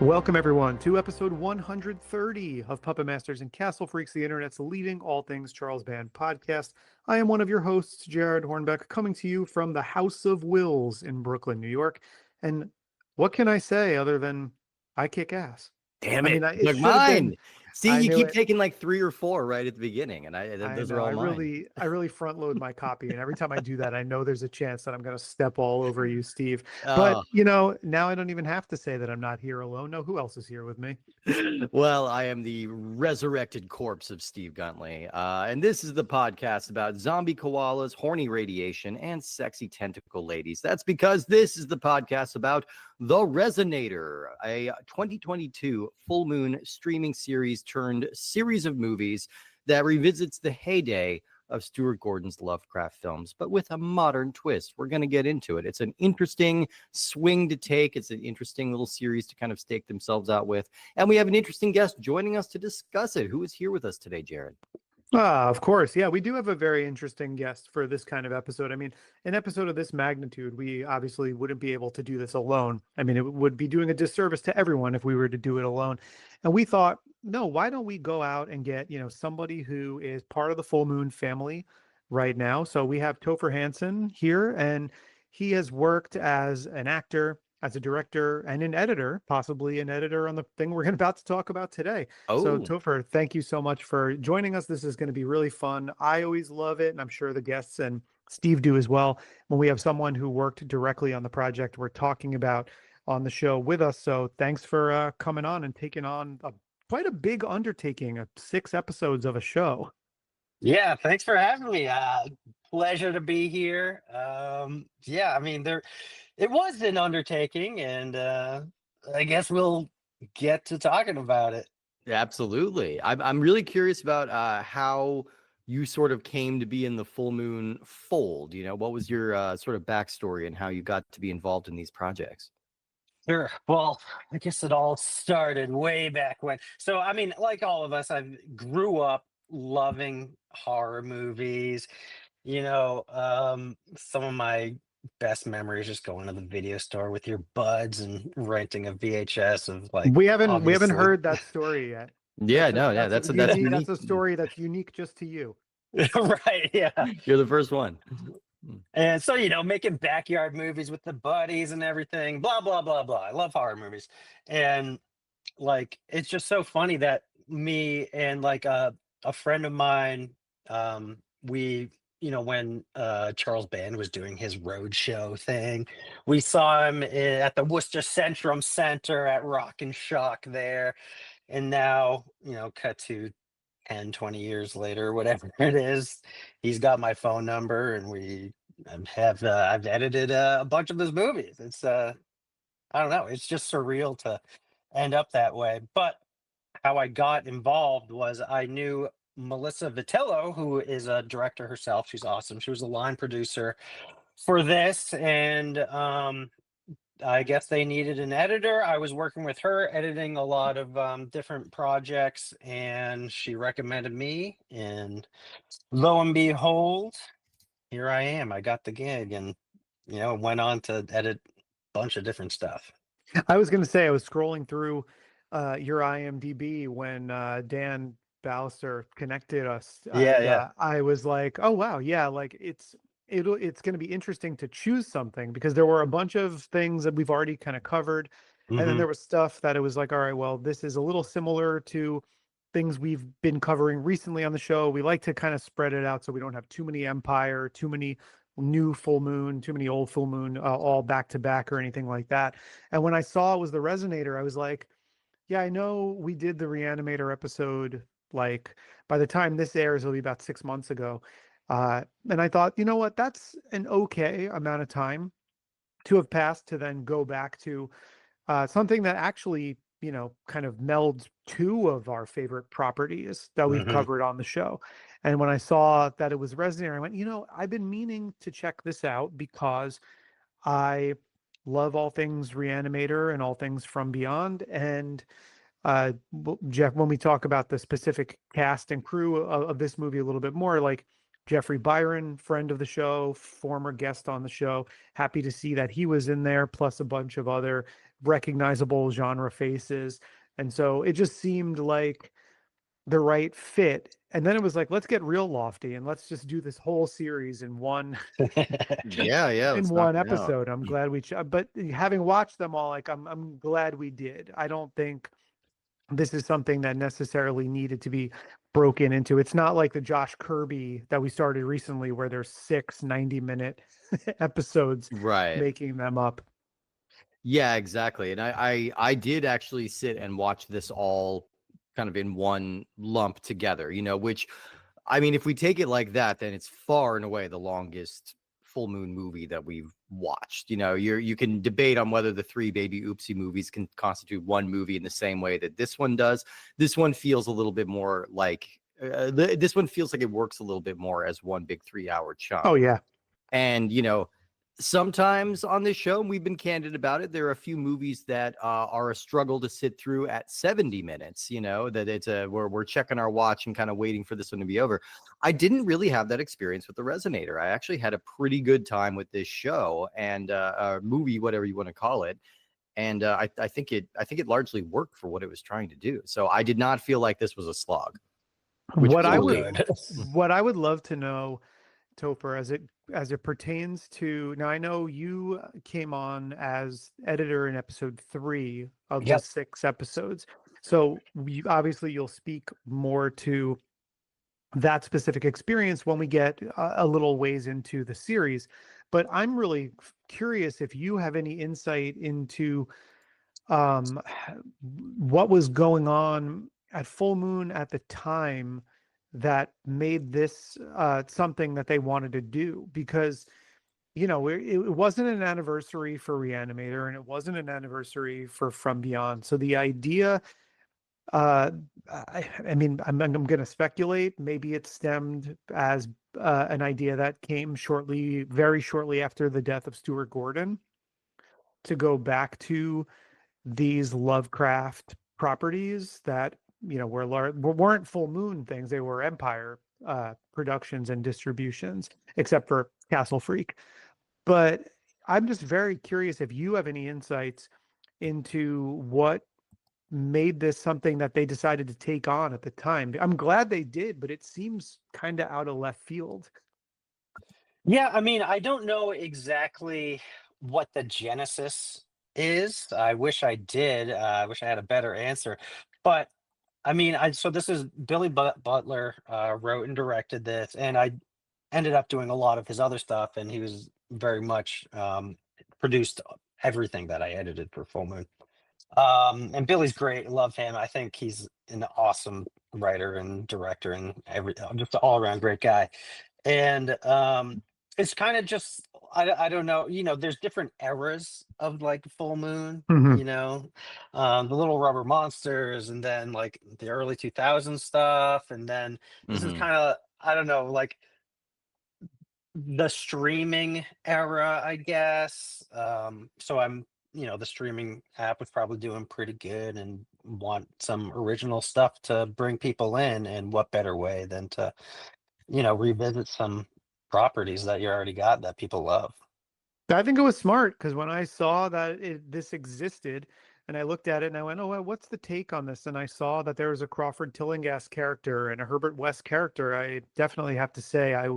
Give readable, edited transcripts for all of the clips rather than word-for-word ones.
Welcome, everyone, to episode 130 of Puppet Masters and Castle Freaks, the internet's leading all things Charles Band podcast. I am one of your hosts, Jared Hornbeck, coming to you from the House of Wills in Brooklyn, New York. And what can I say other than I kick ass? Damn it! It Look, should have mine. been. See, I you knew keep it. taking like 3 or 4 right at the beginning, and those are know. all I mine. really front load my copy, and every time I do that, I know there's a chance that I'm going to step all over you, Steve. But Oh, now I don't even have to say that I'm not here alone. No, who else is here with me? well, I am the resurrected corpse of Steve Guntley, and this is the podcast about zombie koalas, horny radiation, and sexy tentacle ladies. That's because this is the podcast about The Resonator, a 2022 full moon streaming series turned series of movies that revisits the heyday of Stuart Gordon's Lovecraft films, but with a modern twist. We're going to get into it. It's an interesting swing to take. It's an interesting little series to kind of stake themselves out with. And we have an interesting guest joining us to discuss it. Who is here with us today, Jared? Of course. Yeah, we do have a very interesting guest for this kind of episode. I mean, an episode of this magnitude, we obviously wouldn't be able to do this alone. I mean, it would be doing a disservice to everyone if we were to do it alone. And we thought, no, why don't we go out and get, somebody who is part of the Full Moon family right now. So we have Topher Hansson here, and he has worked as an actor, as a director, and an editor, possibly an editor on the thing we're about to talk about today. So Topher, thank you so much for joining us. This is going to be really fun. I always love it, and I'm sure the guests and Steve do as well. When we have someone who worked directly on the project we're talking about on the show with us. So thanks for coming on and taking on quite a big undertaking of 6 episodes of a show. Yeah, thanks for having me. Pleasure to be here. I mean, it was an undertaking, and I guess we'll get to talking about it. Absolutely. I'm really curious about how you sort of came to be in the Full Moon fold. What was your sort of backstory and how you got to be involved in these projects? Sure. Well, I guess it all started way back when. So, I mean, like all of us, I grew up loving horror movies. Some of my best memories just going to the video store with your buds and renting a VHS of like we haven't obviously... heard that story yet. That's unique. unique. That's a story that's unique just to you. Right, yeah. You're the first one. And so, making backyard movies with the buddies and everything, blah, blah, blah, blah. I love horror movies. And like, it's just so funny that me and like a friend of mine, we, when Charles Band was doing his roadshow thing, we saw him at the Worcester Centrum Center at Rock and Shock there. And now, cut to 10, 20 years later, whatever it is, he's got my phone number, and I've edited a bunch of his movies. It's I don't know, it's just surreal to end up that way. But how I got involved was I knew Melissa Vitello, who is a director herself. She's awesome. She was a line producer for this, and I guess they needed an editor. I was working with her, editing a lot of different projects, and she recommended me. And lo and behold, here I am. I got the gig, and went on to edit a bunch of different stuff. I was going to say, I was scrolling through your IMDb when Dan Ballister connected us. I was like, oh wow, yeah, like it's going to be interesting to choose something, because there were a bunch of things that we've already kind of covered. And then there was stuff that it was like, all right, well, this is a little similar to things we've been covering recently on the show. We like to kind of spread it out so we don't have too many Empire, too many new Full Moon, too many old Full Moon, all back to back or anything like that. And when I saw it was the Resonator, I was like, yeah, I know we did the Reanimator episode, like by the time this airs, it'll be about 6 months ago. And I thought, you know what, that's an okay amount of time to have passed to then go back to something that actually, kind of melds 2 of our favorite properties that we've covered on the show. And when I saw that it was Resonator, I went, I've been meaning to check this out, because I love all things Reanimator and all things From Beyond. And Jeff, when we talk about the specific cast and crew of this movie a little bit more, like Jeffrey Byron, friend of the show, former guest on the show, happy to see that he was in there, plus a bunch of other recognizable genre faces. And so it just seemed like the right fit. And then it was like, let's get real lofty and let's just do this whole series in one Yeah, in let's knock one it out. episode. I'm glad but having watched them all, like I'm glad we did. I don't think this is something that necessarily needed to be broken into. It's not like the Josh Kirby that we started recently where there's 6 90-minute episodes Right. making them up. Yeah, exactly. And I did actually sit and watch this all kind of in one lump together, you know, which, I mean, if we take it like that, then it's far and away the longest full moon movie that we've watched. You know, you can debate on whether the 3 Baby Oopsie movies can constitute one movie in the same way that this one does. This one feels a little bit more like this one feels like it works a little bit more as one big 3-hour chunk. Oh yeah. And, you know, sometimes on this show, and we've been candid about it, there are a few movies that are a struggle to sit through at 70 minutes, you know, that it's we're checking our watch and kind of waiting for this one to be over. I didn't really have that experience with the Resonator. I actually had a pretty good time with this show and movie, whatever you want to call it. And I think it largely worked for what it was trying to do. So I did not feel like this was a slog. What I would love to know, Topher, as it pertains to, now I know you came on as editor in episode 3 of the 6 episodes, so obviously you'll speak more to that specific experience when we get a little ways into the series. But I'm really curious if you have any insight into what was going on at Full Moon at the time that made this something that they wanted to do, because you know it wasn't an anniversary for Reanimator and it wasn't an anniversary for From Beyond. So the idea, I mean, I'm going to speculate, maybe it stemmed as an idea that came very shortly after the death of Stuart Gordon, to go back to these Lovecraft properties that, you know, weren't Full Moon things. They were Empire productions and distributions, except for Castle Freak. But I'm just very curious if you have any insights into what made this something that they decided to take on at the time. I'm glad they did, but it seems kind of out of left field. Yeah, I mean, I don't know exactly what the genesis is. I wish I did. I wish I had a better answer. But I mean, so this is Billy Butler wrote and directed this, and I ended up doing a lot of his other stuff, and he was very much produced everything that I edited for Full Moon. And Billy's great. Love him. I think he's an awesome writer and director and just an all around great guy. And it's kind of just, I don't know, you know, there's different eras of like Full Moon, you know, the Little Rubber Monsters, and then like the early 2000s stuff, and then this is kind of, I don't know, like the streaming era, I guess. So I'm, you know, the streaming app was probably doing pretty good and want some original stuff to bring people in, and what better way than to, you know, revisit some properties that you already got that people love. I think it was smart, because when I saw that this existed and I looked at it and I went, oh, well, what's the take on this? And I saw that there was a Crawford Tillinghast character and a Herbert West character. I definitely have to say I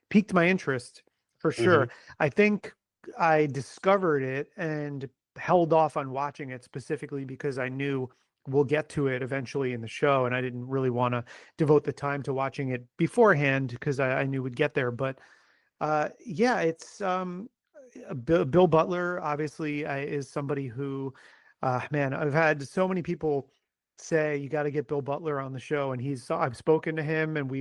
piqued my interest for sure. I think I discovered it and held off on watching it specifically because I knew we'll get to it eventually in the show, and I didn't really want to devote the time to watching it beforehand because I knew we'd get there. But yeah, it's Bill Butler obviously is somebody who, man, I've had so many people say you got to get Bill Butler on the show, and I've spoken to him, and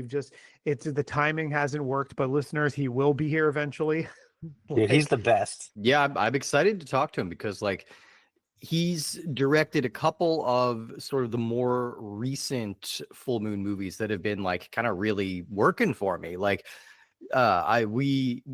it's the timing hasn't worked, but listeners, he will be here eventually. Dude, he's the best. Yeah, I'm excited to talk to him because like he's directed a couple of sort of the more recent Full Moon movies that have been like kind of really working for me. Like I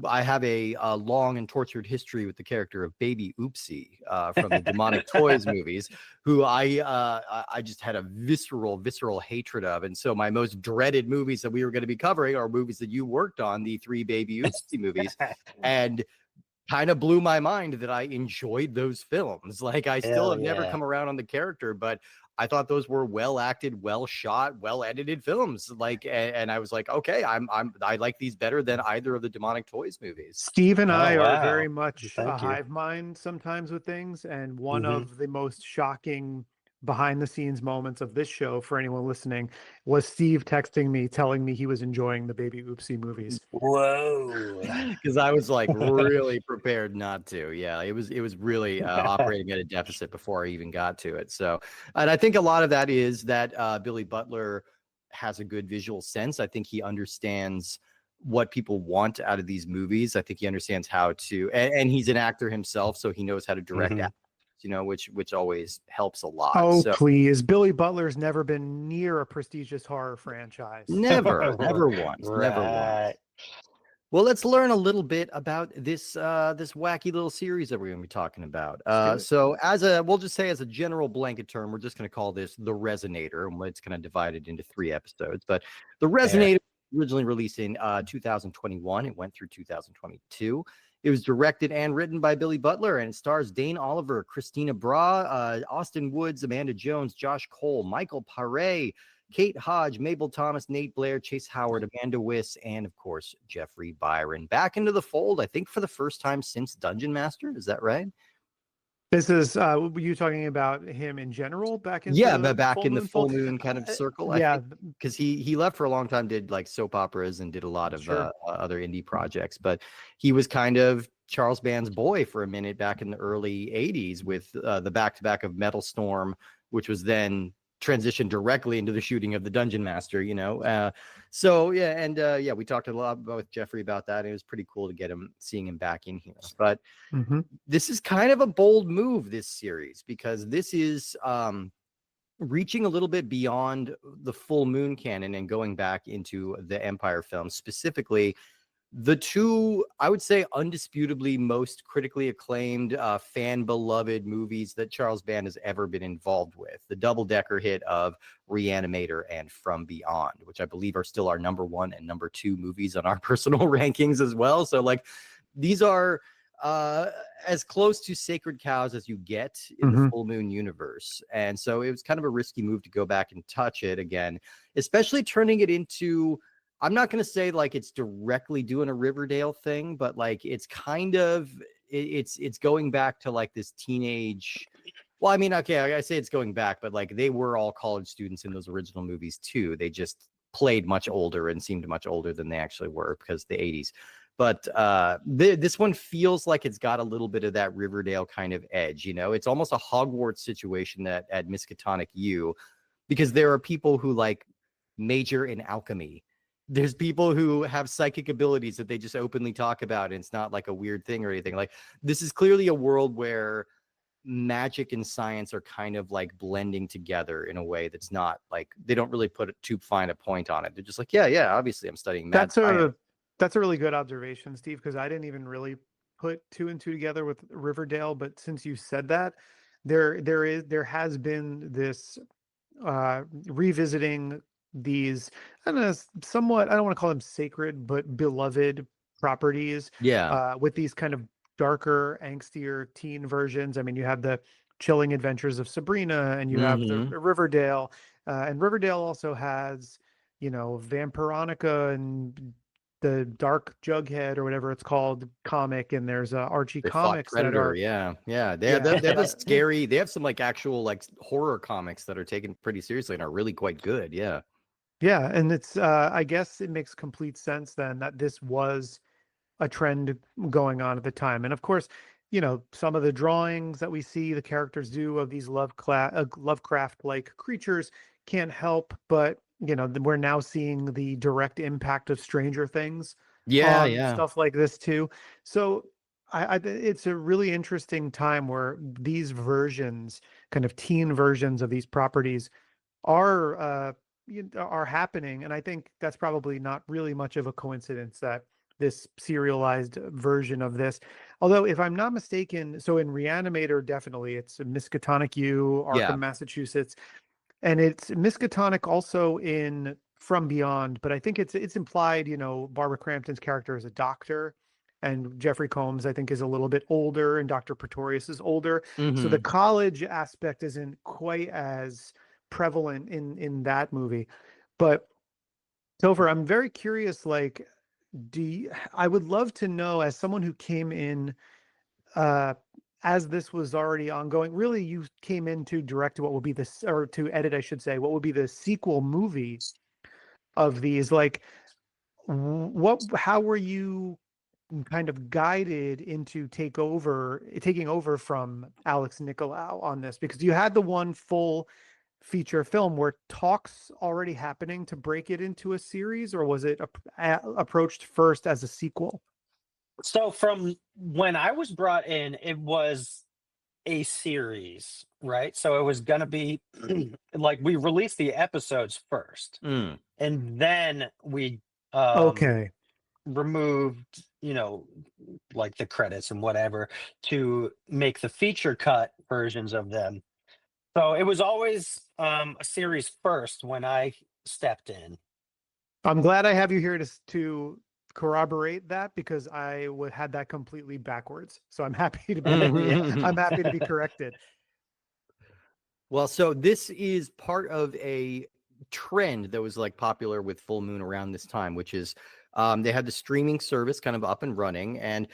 have a long and tortured history with the character of Baby Oopsie from the Demonic Toys movies, who I just had a visceral hatred of. And so my most dreaded movies that we were going to be covering are movies that you worked on, the 3 Baby Oopsie movies. And kind of blew my mind that I enjoyed those films. Like, I still have never yeah. come around on the character, but I thought those were well acted, well shot, well edited films. Like, and I was like, okay, I like these better than either of the Demonic Toys movies. Steve and I Oh, are wow. very much a Thank you. hive mind sometimes with things, and one Mhm. of the most shocking behind the scenes moments of this show for anyone listening was Steve texting me telling me he was enjoying the Baby Oopsie movies. Whoa. Because I was like really prepared not to. Yeah, it was really operating at a deficit before I even got to it. So, and I think a lot of that is that Billy Butler has a good visual sense. I think he understands what people want out of these movies. I think he understands how to, and he's an actor himself, so he knows how to direct actors, you know, which always helps a lot. Oh, So please. Billy Butler's never been near a prestigious horror franchise. never once, never once. Right. Well, let's learn a little bit about this this wacky little series that we're going to be talking about. So, we'll just say as a general blanket term, we're just going to call this the Resonator, and it's kind of divided into 3 episodes. But the Resonator originally released in 2021. It went through 2022. It was directed and written by Billy Butler, and it stars Dane Oliver, Christina Bra, Austin Woods, Amanda Jones, Josh Cole, Michael Paré, Kate Hodge, Mabel Thomas, Nate Blair, Chase Howard, Amanda Wyss, and of course, Jeffrey Byron. Back into the fold, I think, for the first time since Dungeon Master. Is that right? This is, were you talking about him in general back in the full moon kind of circle? Yeah. Because he left for a long time, did like soap operas and did a lot of other indie projects. But he was kind of Charles Band's boy for a minute back in the early 80s with the back-to-back of Metal Storm, which was then transition directly into the shooting of the Dungeon Master, you know. So yeah, and we talked a lot with Jeffrey about that. It was pretty cool to seeing him back in here. But this is kind of a bold move, this series, because this is reaching a little bit beyond the full moon canon and going back into the Empire films, specifically the 2, I would say, undisputably most critically acclaimed, fan beloved movies that Charles Band has ever been involved with. The double-decker hit of Reanimator and From Beyond, which I believe are still our number 1 and number 2 movies on our personal rankings as well. So, like, these are as close to sacred cows as you get in the full moon universe. And so it was kind of a risky move to go back and touch it again, especially turning it into, I'm not going to say like it's directly doing a Riverdale thing, but like it's kind of, it's going back to like this teenage, well, I mean, okay, I say it's going back, but like they were all college students in those original movies too. They just played much older and seemed much older than they actually were because the 80s. But this one feels like it's got a little bit of that Riverdale kind of edge, you know? It's almost a Hogwarts situation at MISKATONIC U, because there are people who like major in alchemy. There's people who have psychic abilities that they just openly talk about, and it's not like a weird thing or anything. Like, this is clearly a world where magic and science are kind of like blending together in a way that's not like, they don't really put too fine a point on it. They're just like, yeah, obviously I'm studying mad science. That's a really good observation, Steve, because I didn't even really put 2 and 2 together with Riverdale. But since you said that, there has been this revisiting these, I don't know, somewhat, I don't want to call them sacred, but beloved properties. Yeah. With these kind of darker, angstier teen versions. I mean, you have the Chilling Adventures of Sabrina, and you have the Riverdale, and Riverdale also has, you know, Vampironica and the Dark Jughead or whatever it's called comic, and there's Archie comics that are they have a scary, they have some like actual like horror comics that are taken pretty seriously and are really quite good. Yeah, and it's I guess it makes complete sense then that this was a trend going on at the time. And of course, you know, some of the drawings that we see the characters do of these Lovecraft like creatures can't help but, you know, we're now seeing the direct impact of Stranger Things on stuff like this too. So it's a really interesting time where these versions, kind of teen versions of these properties, are happening. And I think that's probably not really much of a coincidence that this serialized version of this, although if I'm not mistaken, so in Reanimator, definitely it's Miskatonic U, Arkham, Massachusetts. And it's Miskatonic also in From Beyond, but I think it's implied, you know, Barbara Crampton's character is a doctor, and Jeffrey Combs, I think, is a little bit older, and Dr. Pretorius is older. So the Mhm. college aspect isn't quite as prevalent in that movie. But Topher, I'm very curious, like, I would love to know, as someone who came in uh as this was already ongoing, really you came in to direct what would be this, or to edit, I should say, what would be the sequel movie of these. Like, how were you kind of guided into taking over from Alex Nicolau on this? Because you had the one full feature film. Were talks already happening to break it into a series, or was it approached first as a sequel? So from when I was brought in, it was a series, right? So it was gonna be like we released the episodes first, Mm. and then we um Okay. removed, like the credits and whatever to make the feature cut versions of them. So it was always a series first when I stepped in. I'm glad I have you here to corroborate that, because I would had that completely backwards. So I'm happy to be I'm happy to be corrected. Well, so this is part of a trend that was like popular with Full Moon around this time, which is they had the streaming service kind of up and running, and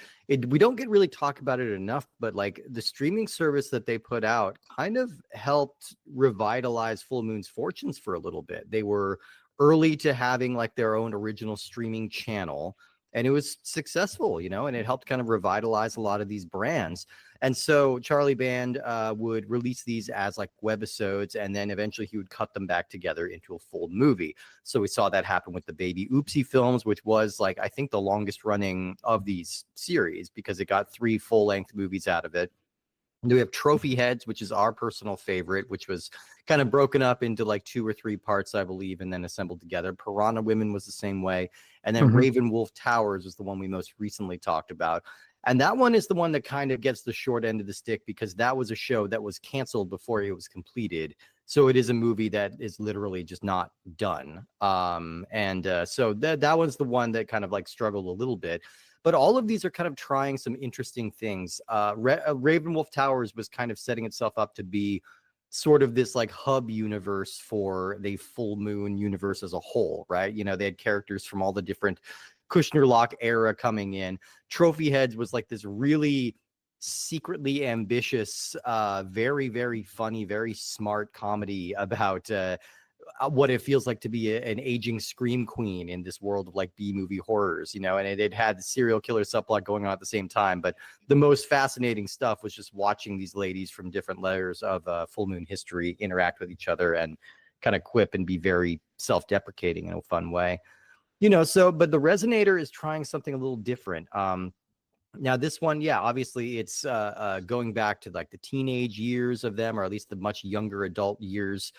we don't get really talk about it enough, but like the streaming service that they put out kind of helped revitalize Full Moon's fortunes for a little bit. They were early to having like their own original streaming channel, and it was successful, and it helped kind of revitalize a lot of these brands. And so Charlie Band would release these as like webisodes, and then eventually he would cut them back together into a full movie. So we saw that happen with the Baby Oopsie films, which was like, I think, the longest running of these series, because it got 3 full-length movies out of it. And we have Trophy Heads, which is our personal favorite, which was kind of broken up into like 2 or 3 parts, I believe, and then assembled together. Piranha Women was the same way. And then Raven Wolf Towers was the one we most recently talked about. And that one is the one that kind of gets the short end of the stick, because that was a show that was canceled before it was completed. So it is a movie that is literally just not done. So that one's the one that kind of like struggled a little bit. But all of these are kind of trying some interesting things. Ravenwolf Towers was kind of setting itself up to be sort of this like hub universe for the Full Moon universe as a whole, right? They had characters from all the different Kushner Lock era coming in. Trophy Heads was like this really secretly ambitious, very, very funny, very smart comedy about what it feels like to be an aging scream queen in this world of like B-movie horrors, and it had the serial killer subplot going on at the same time. But the most fascinating stuff was just watching these ladies from different layers of Full Moon history interact with each other and kind of quip and be very self-deprecating in a fun way. But the Resonator is trying something a little different. Now this one, yeah, obviously it's going back to like the teenage years of them, or at least the much younger adult years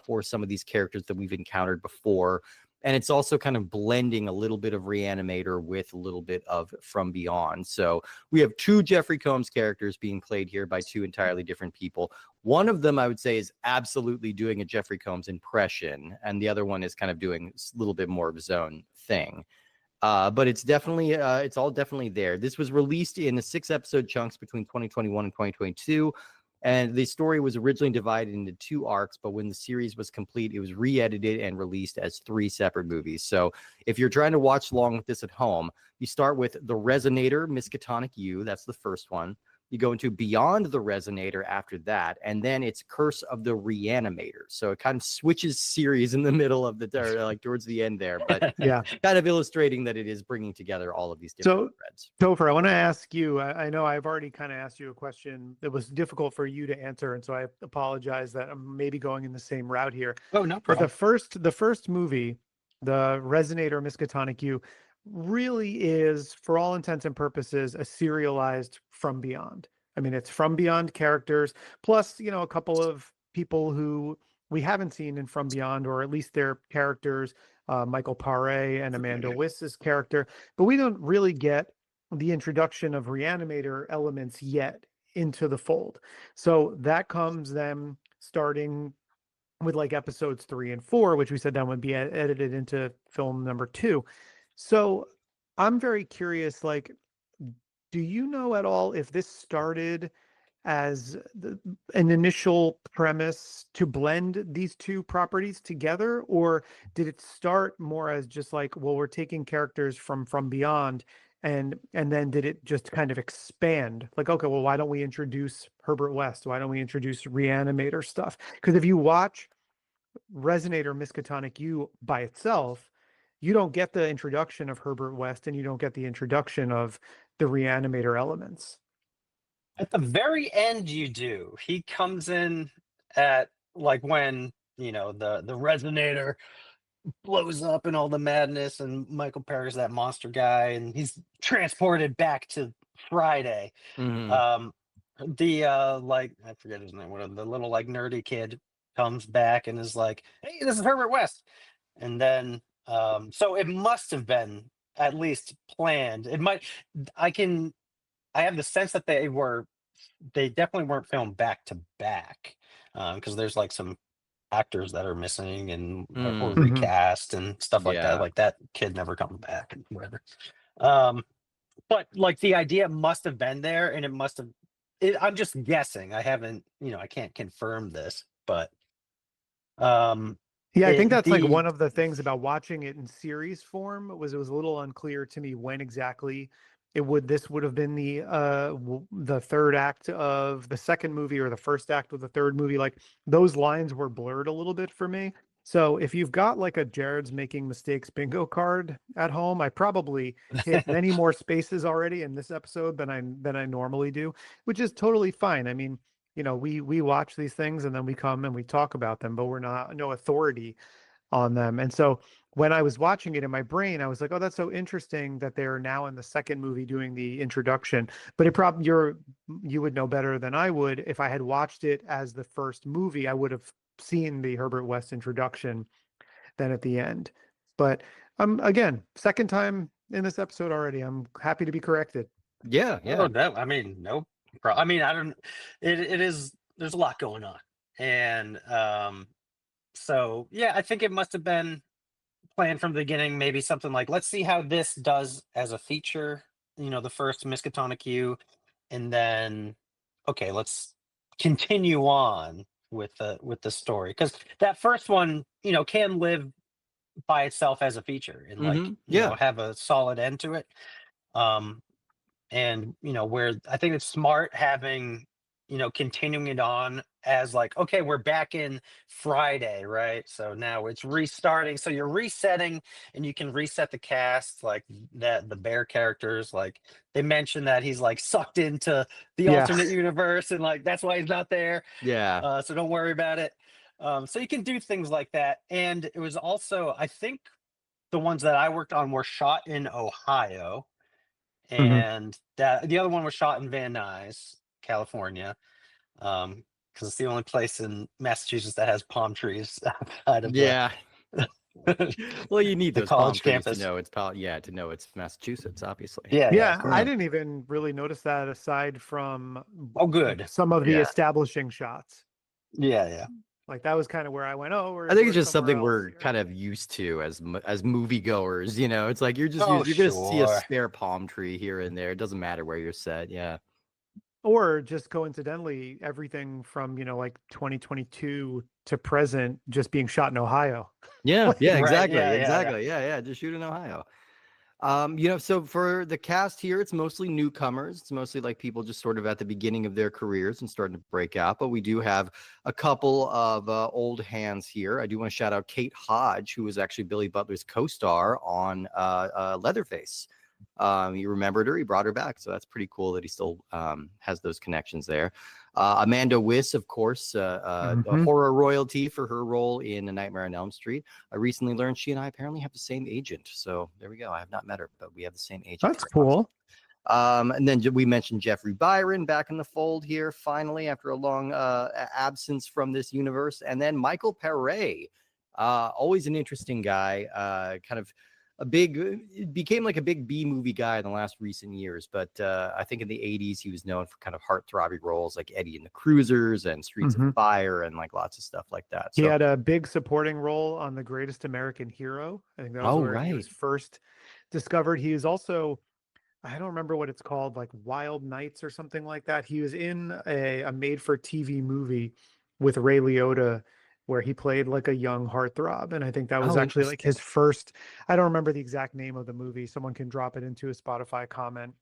for some of these characters that we've encountered before. And it's also kind of blending a little bit of Reanimator with a little bit of From Beyond. So we have 2 Jeffrey Combs characters being played here by 2 entirely different people. One of them, I would say, is absolutely doing a Jeffrey Combs impression, and the other one is kind of doing a little bit more of his own thing. But it's definitely, it's all definitely there. This was released in the 6-episode chunks between 2021 and 2022. And the story was originally divided into 2 arcs, but when the series was complete, it was re-edited and released as 3 separate movies. So if you're trying to watch along with this at home, you start with The Resonator, Miskatonic U. That's the first one. You go into Beyond the Resonator after that, and then it's Curse of the Reanimator. So it kind of switches series in the middle of like towards the end there, but Yeah. kind of illustrating that it is bringing together all of these different threads. Topher, I want to ask you, I know I've already kind of asked you a question that was difficult for you to answer, and so I apologize that I'm maybe going in the same route here. Oh, no But problem. the first movie, the Resonator Miskatonic U, really is, for all intents and purposes, a serialized From Beyond. I mean, it's From Beyond characters, plus, a couple of people who we haven't seen in From Beyond, or at least their characters, Michael Paré and Amanda Wiss's character. But we don't really get the introduction of Reanimator elements yet into the fold. So that comes them starting with like episodes 3 and 4, which we said that would be edited into film number 2. So I'm very curious, like, do you know at all if this started as an initial premise to blend these two properties together, or did it start more as just like, well, we're taking characters from Beyond, and then did it just kind of expand? Like, okay, well, why don't we introduce Herbert West? Why don't we introduce Reanimator stuff? Because if you watch Resonator Miskatonic U by itself, you don't get the introduction of Herbert West, and you don't get the introduction of the Reanimator elements. At the very end, you do. He comes in at like when the Resonator blows up and all the madness, and Michael Parrish, that monster guy, and he's transported back to Friday. Mhm. The like, I forget his name. What, the little like nerdy kid comes back and is like, "Hey, this is Herbert West," and then so it must have been at least planned. It might. I can. I have the sense that they definitely weren't filmed back to back, because there's like some actors that are missing and or Mm. Mhm. recast and stuff like that. Yeah. Like that kid never comes back and whatever. Um, but like the idea must have been there, and it must have. I'm just guessing. I haven't, I can't confirm this, but Yeah, I think it that's like the one of the things about watching it in series form was it was a little unclear to me when exactly this would have been the third act of the second movie or the first act of the third movie. Like those lines were blurred a little bit for me. So if you've got like a Jared's making mistakes bingo card at home, I probably hit many more spaces already in this episode than I normally do, which is totally fine. I mean, we watch these things and then we come and we talk about them, but we're not no authority on them. And so when I was watching it in my brain, I was like, oh, that's so interesting that they're now in the second movie doing the introduction. But you would know better than I would. If I had watched it as the first movie, I would have seen the Herbert West introduction then at the end. But again, second time in this episode already. I'm happy to be corrected. Yeah, yeah. oh no, I mean no, I mean I don't. It is. There's a lot going on, and so yeah, I think it must have been planned from the beginning. Maybe something like, let's see how this does as a feature. The first Miskatonic U, and then okay, let's continue on with the story, because that first one can live by itself as a feature and like Mhm. Yeah. have a solid end to it. Um, and where I think it's smart having continuing it on as like, okay, we're back in Friday, right? So now it's restarting, so you're resetting, and you can reset the cast like that. The bear characters, like they mentioned that he's like sucked into the Yeah. alternate universe, and like that's why he's not there. Yeah. So don't worry about it. So you can do things like that. And it was also, I think, the ones that I worked on were shot in Ohio, Mhm. and that the other one was shot in Van Nuys, California, because it's the only place in Massachusetts that has palm trees outside of Yeah. Well, you need the those palm college trees to campus. know to know it's Massachusetts, obviously. Yeah, yeah, of Yeah, I course. Yeah. didn't even really notice that aside from Oh, good. some of the Yeah. establishing shots. Yeah, yeah. Like that was kind of where I went, oh, I think we're it's just somewhere something else we're here. kind of used to as moviegoers, It's like you're Oh, gonna see a sure. spare palm tree here and there. It doesn't matter where you're set. Yeah. Or just coincidentally, everything from, like 2022 to present just being shot in Ohio. Yeah. Like, Yeah. Right. Exactly. Yeah, yeah, yeah. Exactly. Yeah. Yeah. Just shoot in Ohio. So for the cast here, it's mostly newcomers. It's mostly like people just sort of at the beginning of their careers and starting to break out. But we do have a couple of old hands here. I do want to shout out Kate Hodge, who was actually Billy Butler's co-star on Leatherface. You remembered her. He brought her back. So that's pretty cool that he still has those connections there. Amanda Wyss, of course, a horror royalty for her role in A Nightmare on Elm Street. I recently learned she and I apparently have the same agent. So there we go. I have not met her, but we have the same agent. that's cool. And then we mentioned Jeffrey Byron back in the fold here, finally, after a long absence from this universe. And then Michael Paré, always an interesting guy, kind of became like a big B movie guy in the last recent years. But I think in the 80s, he was known for kind of heartthrobbing roles like Eddie and the Cruisers and Streets of Fire and like lots of stuff like that. He So had a big supporting role on The Greatest American Hero. I think that was where he was first discovered. He is also I don't remember what it's called, like Wild Nights or something like that. He was in a made-for-TV movie with Ray Liotta where he played like a young heartthrob, and I think that was Oh, actually like his interesting. first. I don't remember the exact name of the movie. Someone can drop it into a Spotify comment,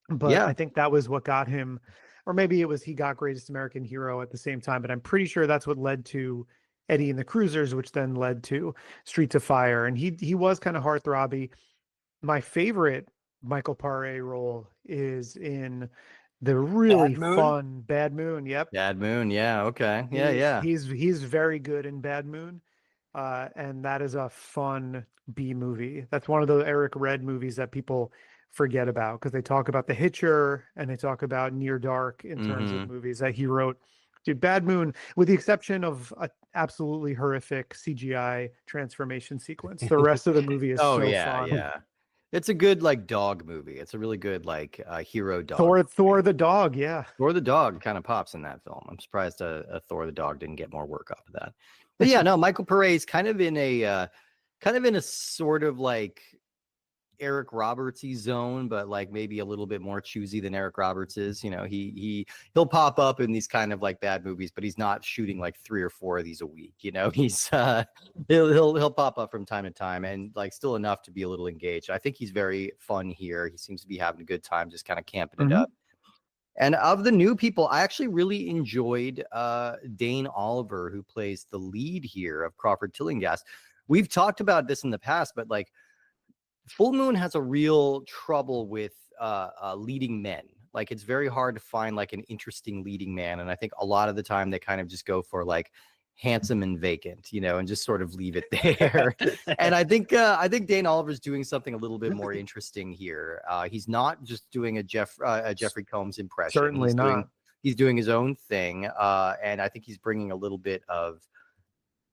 but Yeah. I think that was what got him, or maybe it was he got Greatest American Hero at the same time, but I'm pretty sure that's what led to Eddie and the Cruisers, which then led to Streets of Fire, and he was kind of heartthrobby. My favorite Michael Paré role is in the really Bad Moon. fun Bad Moon. Yep. Bad Moon. Yeah. Okay. Yeah. Yeah. He's very good in Bad Moon. And that is a fun B movie. That's one of the Eric Red movies that people forget about because they talk about The Hitcher and they talk about Near Dark in terms of Mm-hmm. movies that he wrote. Dude, Bad Moon, with the exception of an absolutely horrific CGI transformation sequence, the rest of the movie is Oh so yeah. fun. Yeah. It's a good like dog movie. It's a really good like hero dog. Thor the dog, yeah. Thor the dog kind of pops in that film. I'm surprised Thor the dog didn't get more work off of that. But yeah, no, Michael Pare is kind of in a sort of like Eric Roberts-y zone, but like maybe a little bit more choosy than Eric Roberts is. You know, he'll pop up in these kind of like bad movies, but he's not shooting like 3 or 4 of these a week. You know, he's he'll pop up from time to time and like still enough to be a little engaged. I think he's very fun here. He seems to be having a good time, just kind of camping it up. And of the new people, I actually really enjoyed Dane Oliver, who plays the lead here of Crawford Tillinghast. We've talked about this in the past, but like Full Moon has a real trouble with leading men. Like it's very hard to find like an interesting leading man. And I think a lot of the time they kind of just go for like handsome and vacant, you know, and just sort of leave it there. And I think Dane Oliver's doing something a little bit more interesting here. He's not just doing a Jeffrey Combs impression. Certainly not. He's doing his own thing, and I think he's bringing a little bit of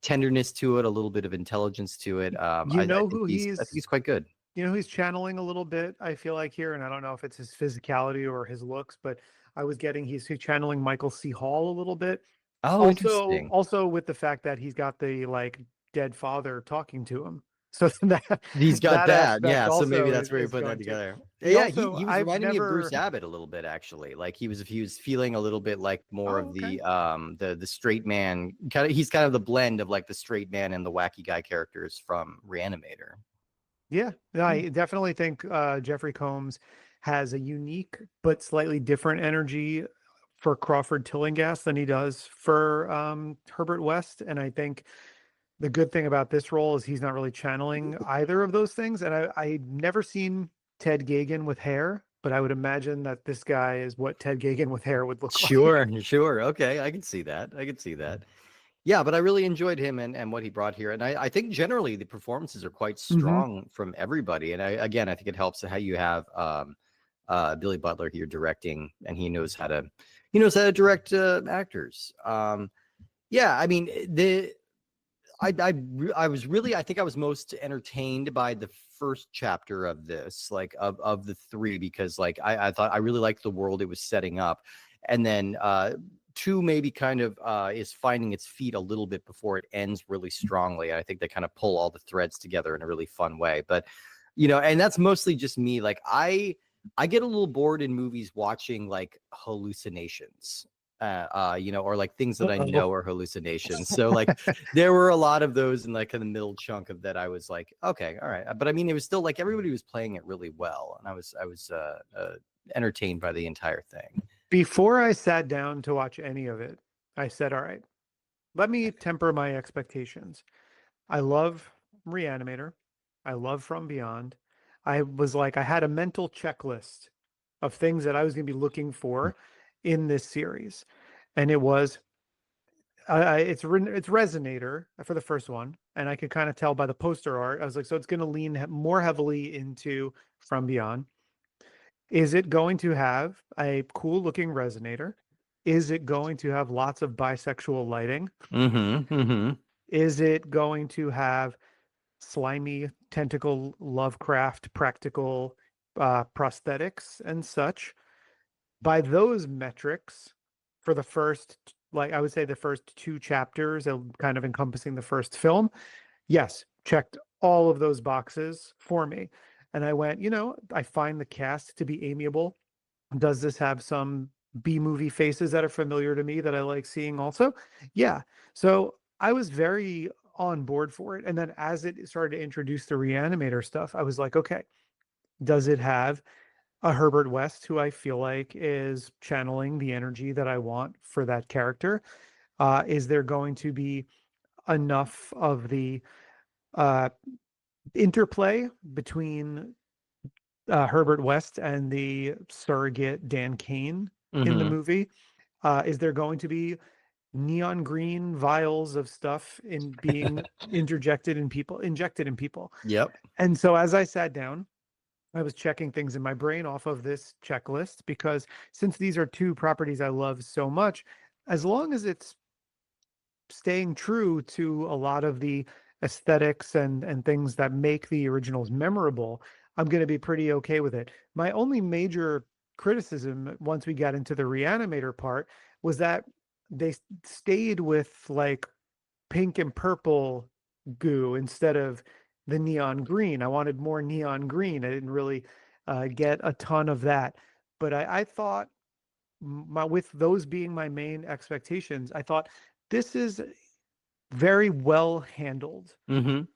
tenderness to it, a little bit of intelligence to it. I think he's quite good. You know, he's channeling a little bit, I feel like here, and I don't know if it's his physicality or his looks, but I was getting he's channeling Michael C. Hall a little bit. Oh, interesting. Also with the fact that he's got the like dead father talking to him. So that he's got that. Yeah. So maybe that's where you put that together. He was reminding me of Bruce Abbott a little bit, actually. Like he was feeling a little bit like more of the straight man kind of. He's kind of the blend of like the straight man and the wacky guy characters from Reanimator. Yeah, I definitely think Jeffrey Combs has a unique but slightly different energy for Crawford Tillinghast than he does for Herbert West. And I think the good thing about this role is he's not really channeling either of those things. And I've never seen Ted Gagin with hair, but I would imagine that this guy is what Ted Gagin with hair would look like. Sure. Okay, I can see that. Yeah, but I really enjoyed him and what he brought here. And I think generally the performances are quite strong from everybody. And I think it helps how you have Billy Butler here directing, and he knows how to direct actors. Yeah, I mean I was most entertained by the first chapter of this, like of the 3, because like I thought I really liked the world it was setting up, and then 2 maybe kind of is finding its feet a little bit before it ends really strongly. I think they kind of pull all the threads together in a really fun way. But and that's mostly just me. Like I get a little bored in movies watching like hallucinations. Or like things that I know are hallucinations. So like there were a lot of those in like in the middle chunk of that. I was like, okay, all right. But I mean, it was still like everybody was playing it really well, and I was entertained by the entire thing. Before I sat down to watch any of it, I said, all right, let me temper my expectations. I love Reanimator. I love From Beyond. I was like, I had a mental checklist of things that I was going to be looking for in this series. And it was, it's Resonator for the first one. And I could kind of tell by the poster art. I was like, so it's going to lean more heavily into From Beyond. Is it going to have a cool looking resonator? Is it going to have lots of bisexual lighting? Is it going to have slimy tentacle Lovecraft practical prosthetics and such? By those metrics, for the first, like I would say the first 2 chapters, kind of encompassing the first film, yes, checked all of those boxes for me. And I went, I find the cast to be amiable. Does this have some B-movie faces that are familiar to me that I like seeing also? Yeah. So I was very on board for it. And then as it started to introduce the Reanimator stuff, I was like, okay, does it have a Herbert West who I feel like is channeling the energy that I want for that character? Is there going to be enough of the uh, interplay between Herbert West and the surrogate Dan Kane in the movie? Is there going to be neon green vials of stuff in being injected in people? Yep. And so as I sat down, I was checking things in my brain off of this checklist, because since these are two properties I love so much, as long as it's staying true to a lot of the aesthetics and things that make the originals memorable, I'm going to be pretty okay with it. My only major criticism once we got into the Reanimator part was that they stayed with like pink and purple goo instead of the neon green. I wanted more neon green. I didn't really get a ton of that, but I thought with those being my main expectations, I thought this is very well handled.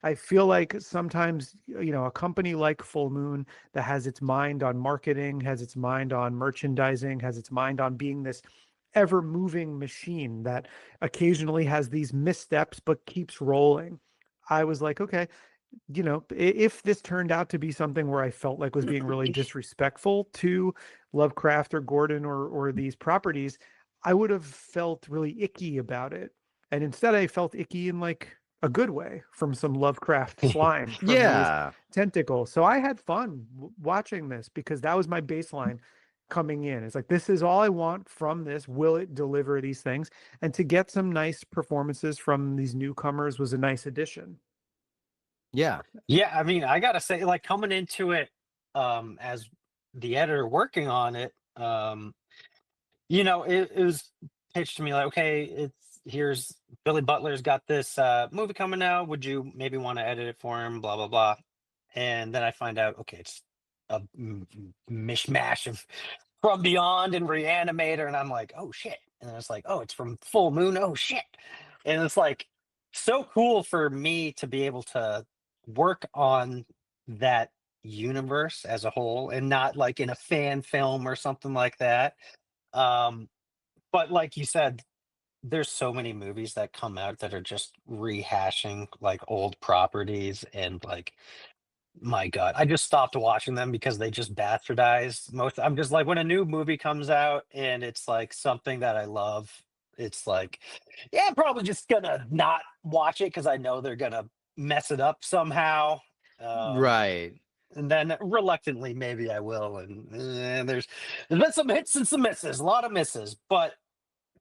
I feel like sometimes, a company like Full Moon that has its mind on marketing, has its mind on merchandising, has its mind on being this ever moving machine that occasionally has these missteps but keeps rolling. I was like, okay, if this turned out to be something where I felt like was being really disrespectful to Lovecraft or Gordon or these properties, I would have felt really icky about it. And instead I felt icky in like a good way from some Lovecraft slime from these tentacles. So I had fun watching this because that was my baseline coming in. It's like, this is all I want from this. Will it deliver these things? And to get some nice performances from these newcomers was a nice addition. Yeah. Yeah, I mean, I gotta say, like, coming into it, as the editor working on it, it was pitched to me like, okay, here's Billy Butler's got this movie coming out. Would you maybe want to edit it for him? Blah blah blah. And then I find out, okay, it's a mishmash of From Beyond and Reanimator, and I'm like, oh shit. And then it's like, oh, it's from Full Moon. Oh shit. And it's like so cool for me to be able to work on that universe as a whole and not like in a fan film or something like that. um but like you said, there's so many movies that come out that are just rehashing like old properties, and like, my god, I just stopped watching them because they just bastardize most. I'm just like, when a new movie comes out and it's like something that I love, it's like, yeah, I'm probably just gonna not watch it because I know they're gonna mess it up somehow. um Right. and then reluctantly maybe I will, and there's been some hits and some misses, a lot of misses, but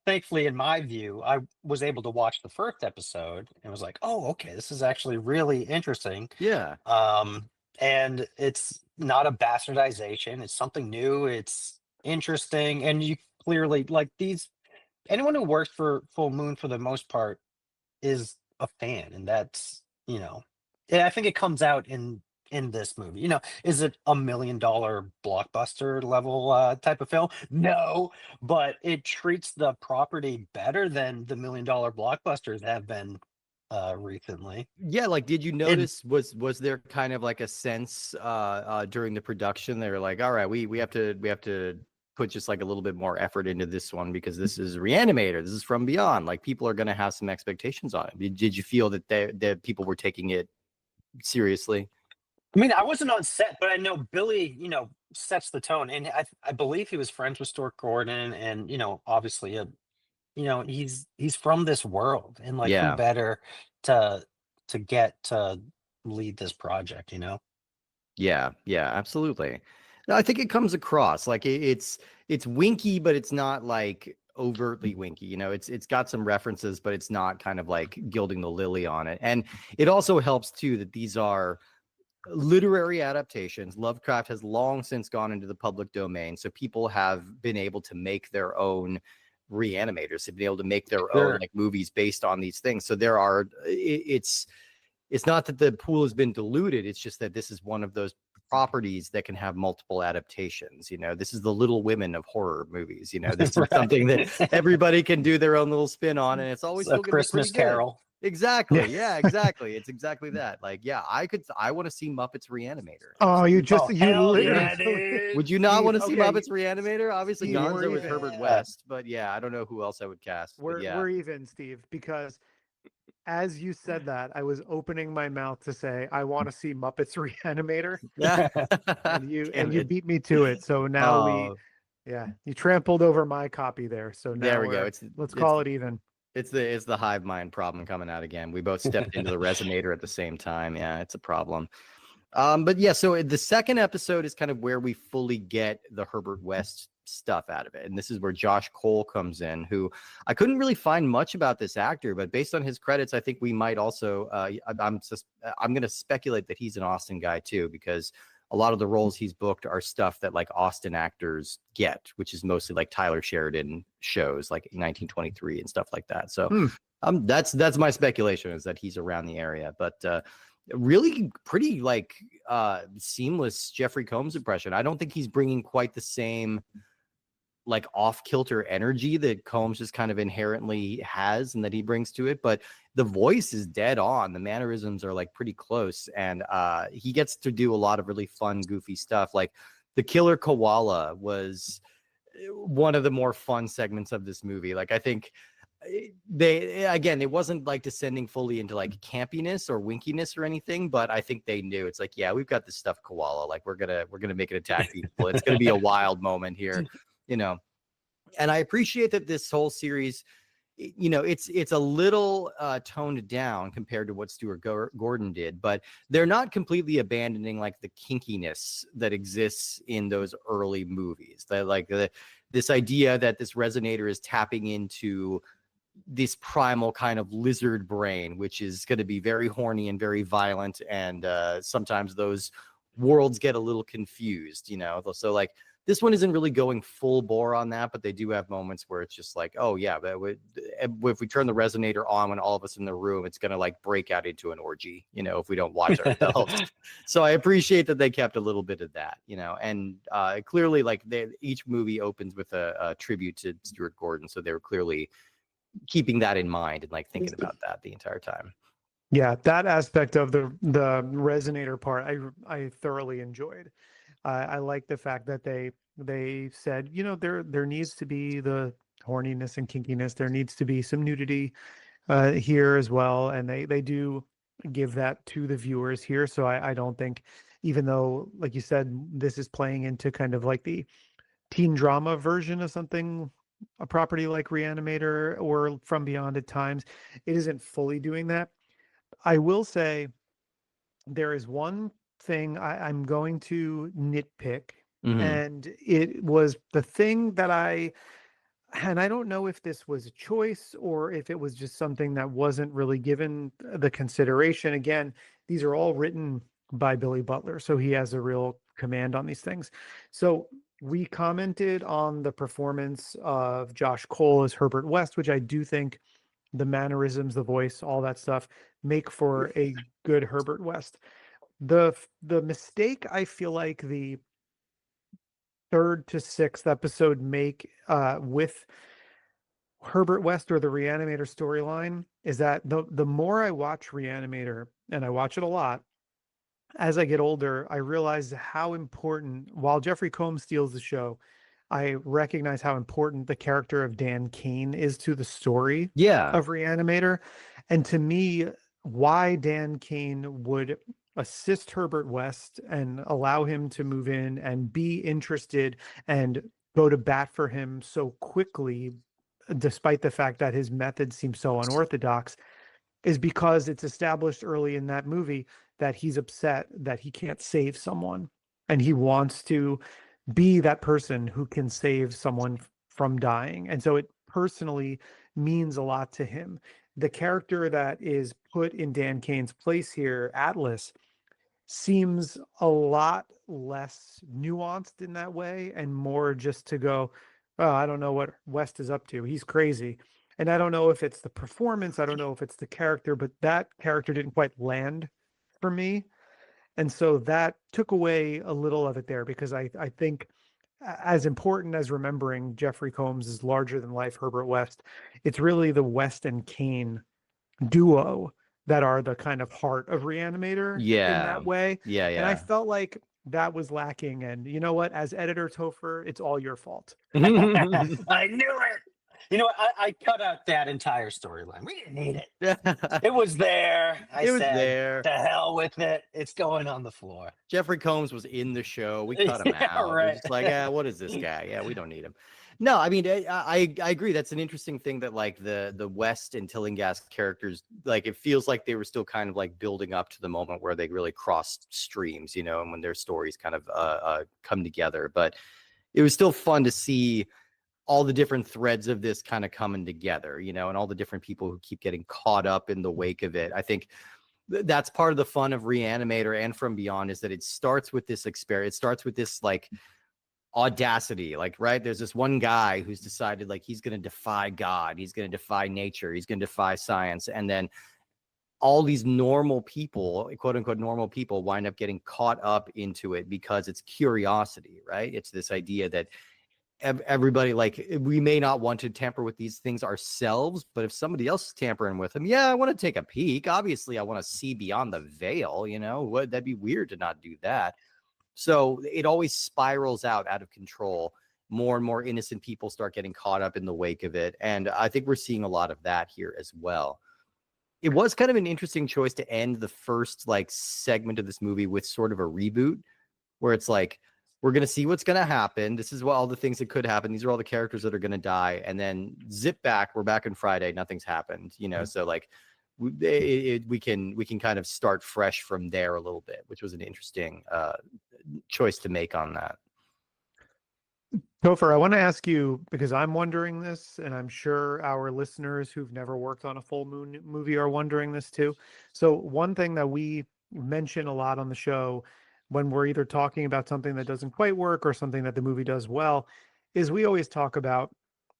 thankfully, in my view, I was able to watch the first episode and was like, oh, okay, this is actually really interesting. Yeah. And it's not a bastardization, it's something new, it's interesting, and you clearly like these. Anyone who works for Full Moon for the most part is a fan, and that's, yeah, I think it comes out in this movie. Is it $1 million blockbuster level type of film? No, but it treats the property better than the $1 million blockbusters have been recently. Yeah, like, did you It notice, was there kind of like a sense during the production they were like, all right, we have to put just like a little bit more effort into this one because this is Reanimator, this is From Beyond, like people are going to have some expectations on it. Did you feel that that people were taking it seriously? I mean, I wasn't on set, but I know Billy, sets the tone, and I believe he was friends with Stuart Gordon, and obviously, he's from this world, and like, who Yeah. better to get to lead this project, Yeah, absolutely. No, I think it comes across like it's winky, but it's not like overtly winky. It's got some references, but it's not kind of like gilding the lily on it. And it also helps too that these are literary adaptations. Lovecraft has long since gone into the public domain, so people have been able to make their own Reanimators, have been able to make their own like movies based on these things. So there are it's not that the pool has been diluted, it's just that this is one of those properties that can have multiple adaptations. You know, this is the Little Women of horror movies. You know, this is something that everybody can do their own little spin on, and it's always still going to be Christmas pretty good. Carol. Exactly. Yeah, exactly. It's exactly that. Like, yeah, I want to see Muppets Reanimator. Oh, you literally. Yeah, dude. Would you not want to see Okay, Muppets Reanimator? Obviously, Steve, Gonzo we're is even. Herbert West, but yeah, I don't know who else I would cast. We're even, Steve, because as you said that, I was opening my mouth to say I want to see Muppets Reanimator, yeah, and you beat me to it. So now you trampled over my copy there. So now there we go. Let's call it even. It's the hive mind problem coming out again. We both stepped into the resonator at the same time. Yeah, it's a problem. But yeah, so the second episode is kind of where we fully get the Herbert West stuff out of it. And this is where Josh Cole comes in, who I couldn't really find much about this actor, but based on his credits, I think we might also, I'm going to speculate that he's an Austin guy too, because a lot of the roles he's booked are stuff that like Austin actors get, which is mostly like Tyler Sheridan shows like 1923 and stuff like that. So that's my speculation, is that he's around the area. But really pretty like seamless Jeffrey Combs impression. I don't think he's bringing quite the same like off-kilter energy that Combs just kind of inherently has and that he brings to it, but the voice is dead on. The mannerisms are like pretty close, and he gets to do a lot of really fun, goofy stuff. Like the killer koala was one of the more fun segments of this movie. Like I think it wasn't like descending fully into like campiness or winkiness or anything, but I think they knew it's like, yeah, we've got this stuff koala, like we're gonna make it attack people. It's gonna be a wild moment here, you know. And I appreciate that this whole series, you know, it's a little toned down compared to what Stuart Gordon did, but they're not completely abandoning like the kinkiness that exists in those early movies. That like this idea that this resonator is tapping into this primal kind of lizard brain, which is going to be very horny and very violent, and sometimes those worlds get a little confused, you know. So like this one isn't really going full bore on that, but they do have moments where it's just like, oh yeah, but if we turn the resonator on when all of us in the room, it's gonna like break out into an orgy, you know, if we don't watch ourselves. So I appreciate that they kept a little bit of that, you know, and clearly like each movie opens with a tribute to Stuart Gordon, so they were clearly keeping that in mind and like thinking about that the entire time. Yeah, that aspect of the resonator part, I thoroughly enjoyed. I like the fact that they said, you know, there needs to be the horniness and kinkiness. There needs to be some nudity here as well, and they do give that to the viewers here. So I don't think, even though, like you said, this is playing into kind of like the teen drama version of something, a property like Reanimator or From Beyond at times, it isn't fully doing that. I will say there is one thing I'm going to nitpick, and it was the thing that and I don't know if this was a choice or if it was just something that wasn't really given the consideration. Again, these are all written by Billy Butler, so he has a real command on these things. So we commented on the performance of Josh Cole as Herbert West, which I do think the mannerisms, the voice, all that stuff make for a good Herbert West. The mistake I feel like the third to sixth episode make with Herbert West or the Reanimator storyline is that the more I watch Reanimator, and I watch it a lot, as I get older, I realize how important, while Jeffrey Combs steals the show, I recognize how important the character of Dan Kane is to the story of Reanimator. And to me, why Dan Kane would assist Herbert West and allow him to move in and be interested and go to bat for him so quickly, despite the fact that his method seems so unorthodox, is because it's established early in that movie that he's upset that he can't save someone, and he wants to be that person who can save someone from dying. And so it personally means a lot to him. The character that is put in Dan Kane's place here, Atlas, seems a lot less nuanced in that way and more just to go, oh, I don't know what West is up to. He's crazy. And I don't know if it's the performance, I don't know if it's the character, but that character didn't quite land for me. And so that took away a little of it there, because I think as important as remembering Jeffrey Combs' larger than life Herbert West, it's really the West and Kane duo that are the kind of heart of Reanimator in that way. Yeah. And I felt like that was lacking. And you know what? As editor, Topher, it's all your fault. I knew it. You know what? I cut out that entire storyline. We didn't need it. It was there. I was said, there. to hell with it. It's going on the floor. Jeffrey Combs was in the show. We cut him Yeah, out. right. It was just like, what is this guy? Yeah, we don't need him. No, I mean, I agree. That's an interesting thing that like the West and Tillinghast characters, like it feels like they were still kind of like building up to the moment where they really crossed streams, you know, and when their stories kind of come together. But it was still fun to see all the different threads of this kind of coming together, you know, and all the different people who keep getting caught up in the wake of it. I think that's part of the fun of Reanimator and From Beyond, is that it starts with this experience. It starts with this like audacity, like, right, there's this one guy who's decided like he's going to defy God, he's going to defy nature, he's going to defy science, and then all these normal people, quote unquote normal people, wind up getting caught up into it because it's curiosity, right? It's this idea that everybody, like, we may not want to tamper with these things ourselves, but if somebody else is tampering with them, yeah, I want to take a peek. Obviously I want to see beyond the veil, you know, that'd be weird to not do that. So it always spirals out of control. More and more innocent people start getting caught up in the wake of it, and I think we're seeing a lot of that here as well. It was kind of an interesting choice to end the first like segment of this movie with sort of a reboot, where it's like, we're going to see what's going to happen. This is what all the things that could happen. These are all the characters that are going to die. And then zip back. We're back on Friday. Nothing's happened, you know? So like we can kind of start fresh from there a little bit, which was an interesting choice to make on that. Topher, I want to ask you, because I'm wondering this, and I'm sure our listeners who've never worked on a full moon movie are wondering this too. So one thing that we mention a lot on the show when we're either talking about something that doesn't quite work or something that the movie does well, is we always talk about,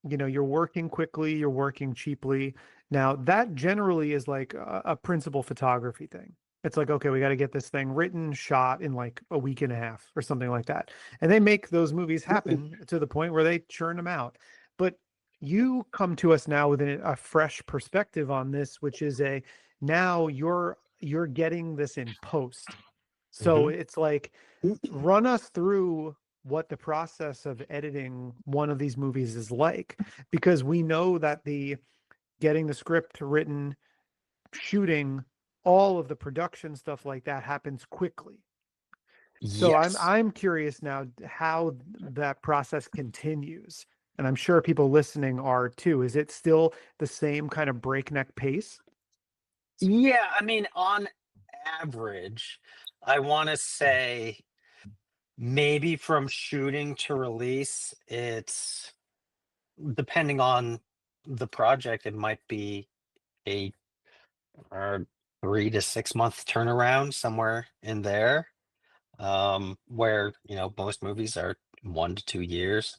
you know, you're working quickly, you're working cheaply. Now that generally is like a principal photography thing. It's like, okay, we got to get this thing written, shot in like a week and a half or something like that. And they make those movies happen to the point where they churn them out. But you come to us now with a fresh perspective on this, which is now you're getting this in post. So it's like, run us through what the process of editing one of these movies is like, because we know that the getting the script written, shooting, all of the production stuff like that happens quickly. So Yes. I'm curious now how that process continues. And I'm sure people listening are too. Is it still the same kind of breakneck pace? Yeah, I mean, on average, I want to say maybe from shooting to release, it's depending on the project, it might be a 3 to 6 month turnaround, somewhere in there. Where, you know, most movies are 1 to 2 years,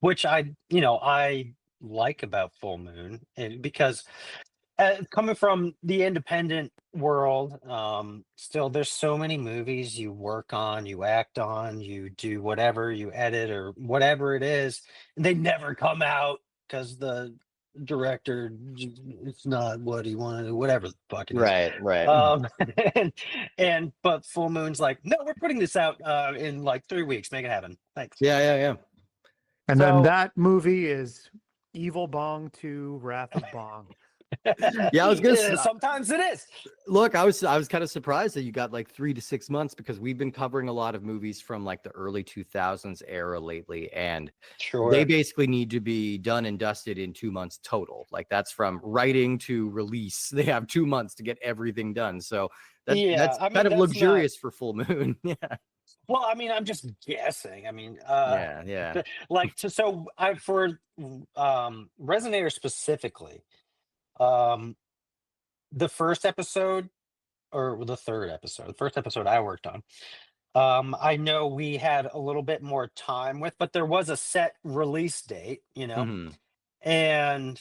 which I like about Full Moon, and because coming from the independent world, still there's so many movies you work on, you act on, you do whatever, you edit or whatever it is, and they never come out because the director, it's not what he wanted, whatever the fuck it is. Right. But Full Moon's like, no, we're putting this out in like 3 weeks, make it happen, thanks. Yeah. And then So that movie is Evil Bong 2, Wrath of Bong. Yeah, I was gonna say, sometimes it is. look, I was kind of surprised that you got like 3 to 6 months, because we've been covering a lot of movies from like the early 2000s era lately, and Sure. they basically need to be done and dusted in 2 months total. Like that's from writing to release. They have 2 months to get everything done. So that's kind of luxurious for Full Moon. Yeah. Well, I mean, I'm just guessing. I mean, Yeah. for Resonator specifically, the first episode or the first episode I worked on, I know we had a little bit more time with, but there was a set release date, you know, and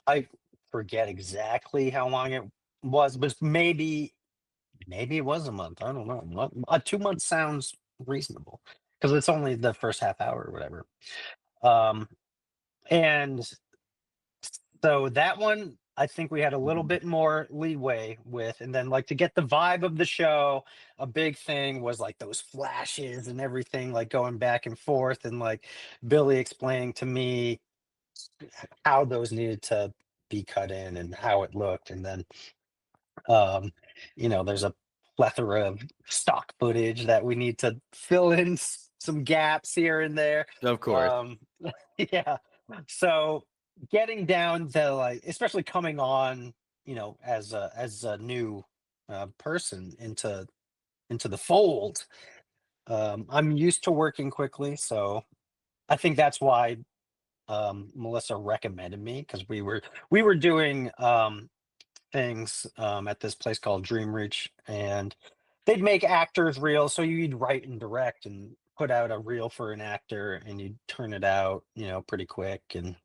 I forget exactly how long it was, but maybe maybe it was a month. I don't know. 2 months sounds reasonable because it's only the first half hour or whatever. And so that one, I think we had a little bit more leeway with. And then, like, to get the vibe of the show, a big thing was like those flashes and everything, like going back and forth, and like Billy explaining to me how those needed to be cut in and how it looked. And then, um, there's a plethora of stock footage that we need to fill in some gaps here and there. Of course. Yeah. So getting down to, like, especially coming on, as a new person into the fold. I'm used to working quickly, so I think that's why Melissa recommended me, because we were doing things at this place called Dream Reach, and they'd make actors reels. So you'd write and direct and put out a reel for an actor, and you'd turn it out, pretty quick. And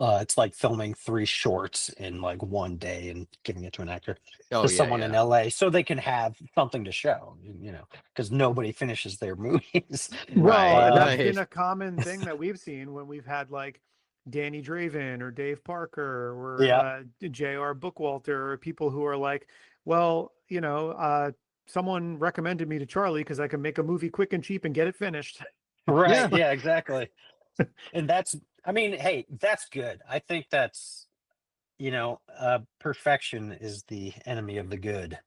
it's like filming 3 shorts in like one day and giving it to an actor, Oh to yeah, someone in yeah. LA, so they can have something to show, because nobody finishes their movies. Well, Right, that's been right. a common thing that we've seen when we've had like Danny Draven or Dave Parker or Yeah. J.R. Bookwalter, or people who are like, well, someone recommended me to Charlie because I can make a movie quick and cheap and get it finished. Right. Yeah. Yeah, exactly. And I mean, hey, that's good. I think that's, perfection is the enemy of the good.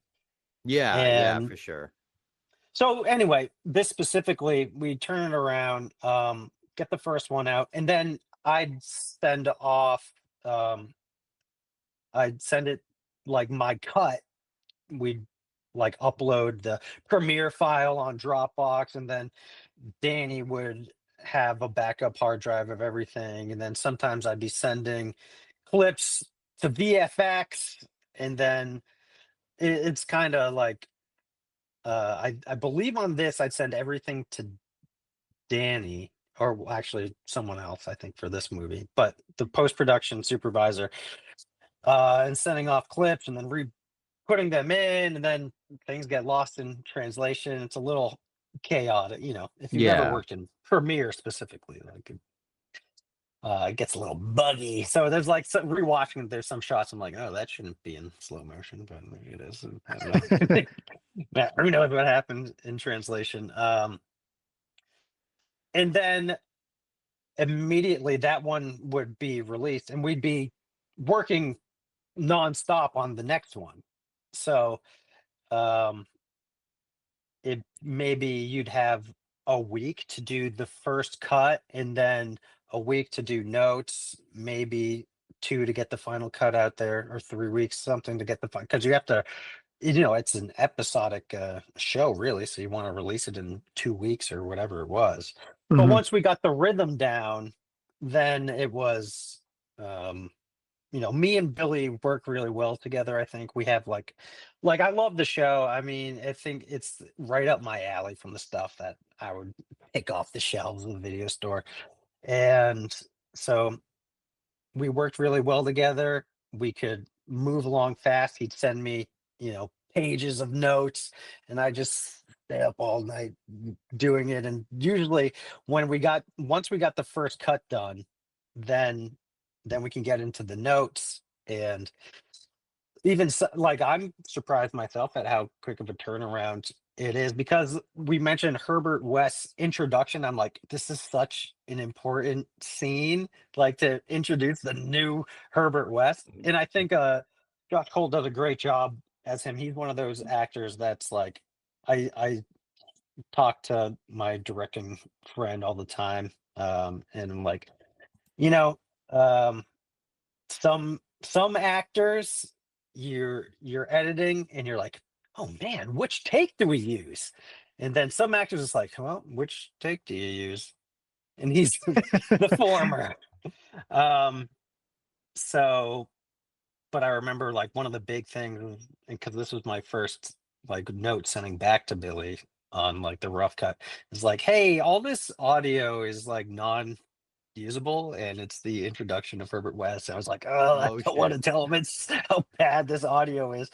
Yeah, yeah, And for sure. so anyway, this specifically, we turn it around, get the first one out, and then I'd send off, I'd send it, like, my cut. We'd, like, upload the Premiere file on Dropbox, and then Danny would have a backup hard drive of everything. And then sometimes I'd be sending clips to VFX, and then it's kind of like, I believe on this I'd send everything to Danny, or actually someone else, I think, for this movie, but the post-production supervisor, and sending off clips and then putting them in, and then things get lost in translation. It's a little chaotic, if you've ever Yeah. worked in Premiere specifically, like, it gets a little buggy. So there's like some rewatching. There's some shots I'm like, oh, that shouldn't be in slow motion, but maybe it is. And I don't know. Yeah, who knows what happened in translation? And then immediately that one would be released, and we'd be working nonstop on the next one. So um, it maybe you'd have a week to do the first cut, and then a week to do notes, maybe 2 to get the final cut out there, or 3 weeks, something to get the final, because you have to, it's an episodic show, really, so you want to release it in 2 weeks or whatever it was. But Mhm. once we got the rhythm down, then it was, um me and Billy work really well together. I think we have like I love the show. I mean, I think it's right up my alley from the stuff that I would pick off the shelves of the video store. And so we worked really well together. We could move along fast. He'd send me, pages of notes, and I just stay up all night doing it. And usually once we got the first cut done, then we can get into the notes. And even so, like, I'm surprised myself at how quick of a turnaround it is, because we mentioned Herbert West's introduction. I'm like, this is such an important scene, like, to introduce the new Herbert West. And I think Josh Cole does a great job as him. He's one of those actors that's like, I talk to my directing friend all the time, and I'm like, you know, um, some actors, you're editing and you're like, oh man, which take do we use? And then some actors is like, well, which take do you use? And he's the former. Um, so, but I remember, like, one of the big things, because this was my first, like, note sending back to Billy on, like, the rough cut, is like, hey, all this audio is like usable, and it's the introduction of Herbert West. I was like, oh, I Oh don't want shit. to tell him it's how bad this audio is.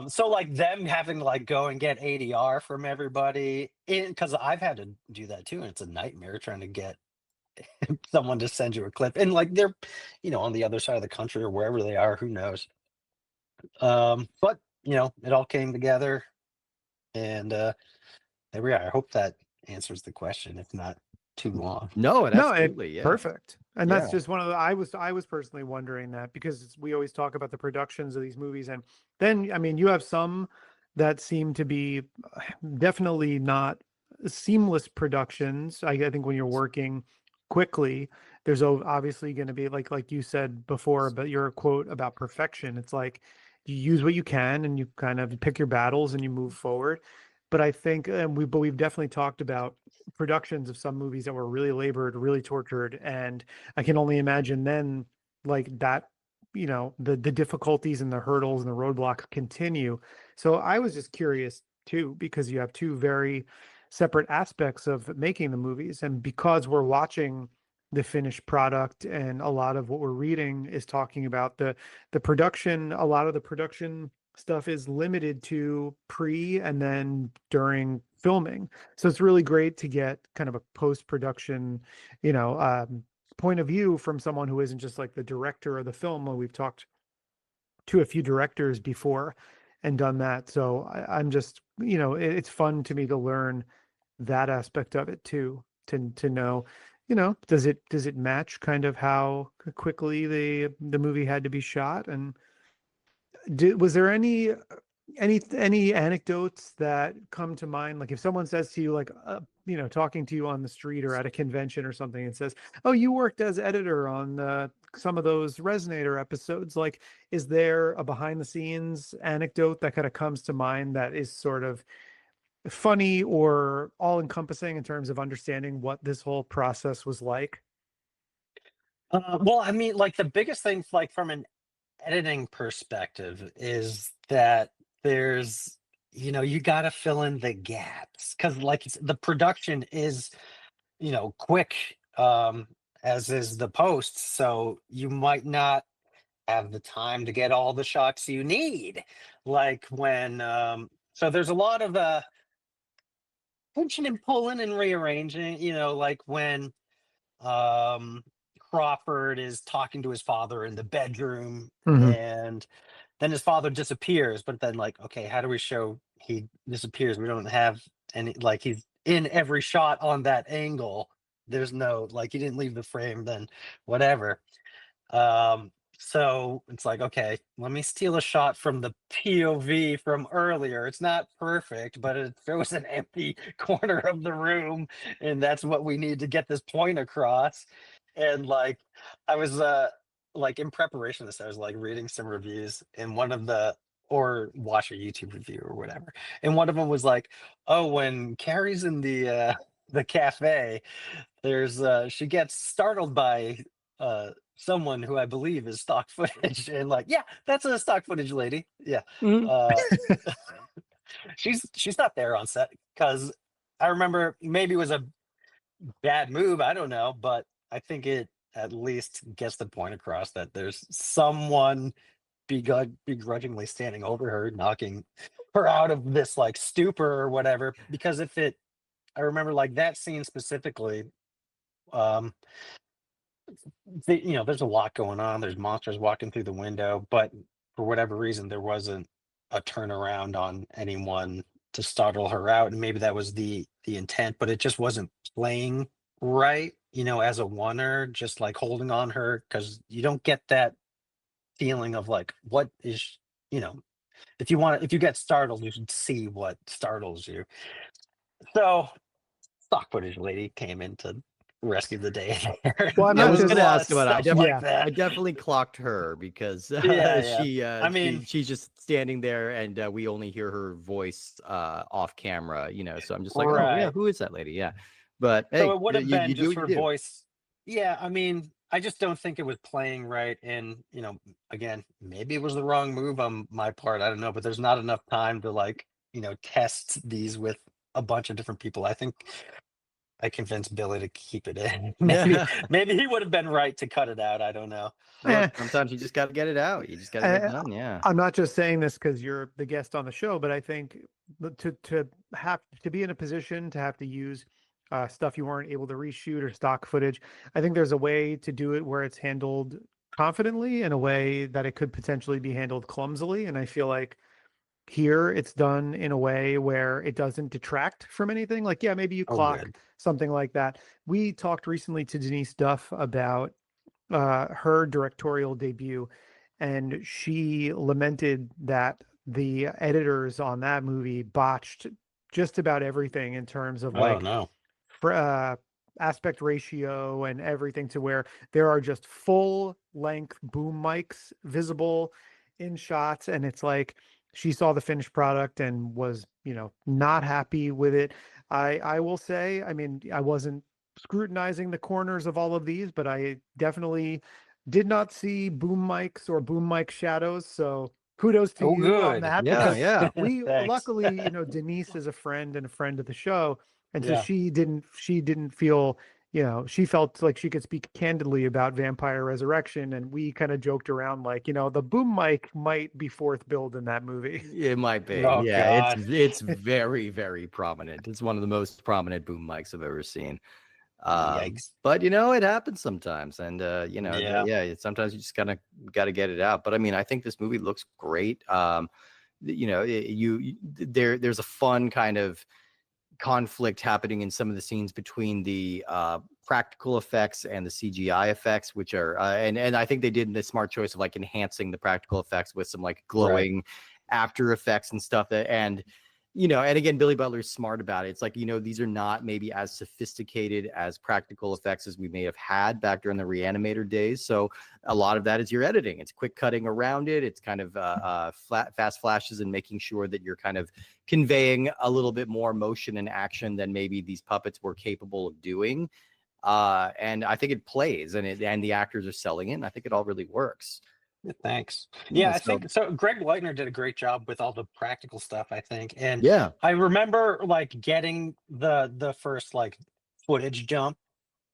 So like them having to like go and get ADR from everybody, because I've had to do that too, and it's a nightmare trying to get someone to send you a clip, and like they're, on the other side of the country or wherever they are, who knows. But it all came together, and there we are. I hope that answers the question, if not too long. No, it No, it absolutely, yeah. perfect. And Yeah. that's just one of the I was personally wondering that, because we always talk about the productions of these movies, and then I mean you have some that seem to be definitely not seamless productions. I think when you're working quickly, there's obviously going to be like you said before, but your quote about perfection. It's like you use what you can and you kind of pick your battles and you move forward. But I think we've definitely talked about productions of some movies that were really labored, really tortured, and I can only imagine then like that, the difficulties and the hurdles and the roadblocks continue. So I was just curious too, because you have two very separate aspects of making the movies, and because we're watching the finished product and a lot of what we're reading is talking about the production, a lot of the production stuff is limited to pre and then during filming. So it's really great to get kind of a post-production, point of view from someone who isn't just like the director of the film. Well, we've talked to a few directors before and done that. So I'm just, it's fun to me to learn that aspect of it too, to know, does it match kind of how quickly the movie had to be shot? And was there any anecdotes that come to mind, like if someone says to you, like talking to you on the street or at a convention or something, and says, oh, you worked as editor on some of those Resonator episodes, like is there a behind the scenes anecdote that kind of comes to mind that is sort of funny or all encompassing in terms of understanding what this whole process was like? Well, I mean, like the biggest thing, like from an editing perspective, is that there's, you got to fill in the gaps, because like the production is, quick, as is the post. So you might not have the time to get all the shots you need. Like when, so there's a lot of pushing and pulling and rearranging, like when um Crawford is talking to his father in the bedroom, Hmm. and then his father disappears, but then like, okay, how do we show he disappears? We don't have any, like he's in every shot on that angle. There's no, like, he didn't leave the frame, then whatever. So it's like, okay, let me steal a shot from the POV from earlier. It's not perfect, but it shows an empty corner of the room, and that's what we need to get this point across. And like, I was like in preparation of this, I was like reading some reviews, and one of the, or watch a YouTube review or whatever, and one of them was like, oh, when Carrie's in the cafe, there's she gets startled by someone who I believe is stock footage, and like, yeah, that's a stock footage lady. Yeah. Mhm. Uh she's not there on set, because I remember, maybe it was a bad move, I don't know, but I think it at least gets the point across that there's someone begrudgingly standing over her, knocking her out of this like stupor or whatever. Because if it, I remember like that scene specifically, um there's a lot going on. There's monsters walking through the window, but for whatever reason, there wasn't a turnaround on anyone to startle her out, and maybe that was the intent, but it just wasn't playing right. As a oneer, just like holding on her, because you don't get that feeling of like, what is, you know, if you get startled, you should see what startles you. So stock footage lady came in to rescue the day there. Well, I'm Yeah, I not was There's a just gonna lot ask of about it. stuff like I that. definitely clocked her because Yeah, yeah. she I mean, she's just standing there, and we only hear her voice off camera, So I'm just like, oh yeah, right. who is that lady? Yeah, but So hey, it would have you been do just what you her do. voice. Yeah, I mean, I just don't think it was playing right. And, again, maybe it was the wrong move on my part. I don't know, but there's not enough time to like, test these with a bunch of different people. I think I convinced Billy to keep it in. Maybe he would have been right to cut it out. I don't know. Eh, Look, sometimes you just got to get it out. You just got to get it eh, done. Yeah. I'm not just saying this because you're the guest on the show, but I think to have to be in a position to have to use stuff you weren't able to reshoot or stock footage, I think there's a way to do it where it's handled confidently in a way that it could potentially be handled clumsily. And I feel like here it's done in a way where it doesn't detract from anything. Like, yeah, maybe you Oh, clock good. something like that. We talked recently to Denise Duff about her directorial debut, and she lamented that the editors on that movie botched just about everything in terms of Oh like no. aspect ratio and everything, to where there are just full length boom mics visible in shots, and it's like she saw the finished product and was, not happy with it. I will say, I mean, I wasn't scrutinizing the corners of all of these, but I definitely did not see boom mics or boom mic shadows. So kudos to Oh, you on good. that, Yeah. because Yeah. we Thanks. luckily, Denise is a friend and a friend of the show. And so Yeah. she didn't feel, she felt like she could speak candidly about Vampire Resurrection. And we kind of joked around like, the boom mic might be fourth build in that movie. It might be. Oh Yeah. God. It's very, very prominent. It's one of the most prominent boom mics I've ever seen. Yikes. But it happens sometimes, and Yeah. sometimes you just gotta get it out. But I mean, I think this movie looks great. There's a fun kind of conflict happening in some of the scenes between the practical effects and the CGI effects, which are and I think they did the smart choice of like enhancing the practical effects with some like glowing after effects and stuff and again, Billy Butler's smart about it. It's like, these are not maybe as sophisticated as practical effects as we may have had back during the Reanimator days. So a lot of that is your editing. It's quick cutting around it. It's kind of fast flashes and making sure that you're kind of conveying a little bit more motion and action than maybe these puppets were capable of doing. And I think it plays, and the actors are selling it. And I think it all really works. Thanks. Yeah, Yeah, I think so. Greg Leitner did a great job with all the practical stuff, I think. And yeah. I remember like getting the first like footage dump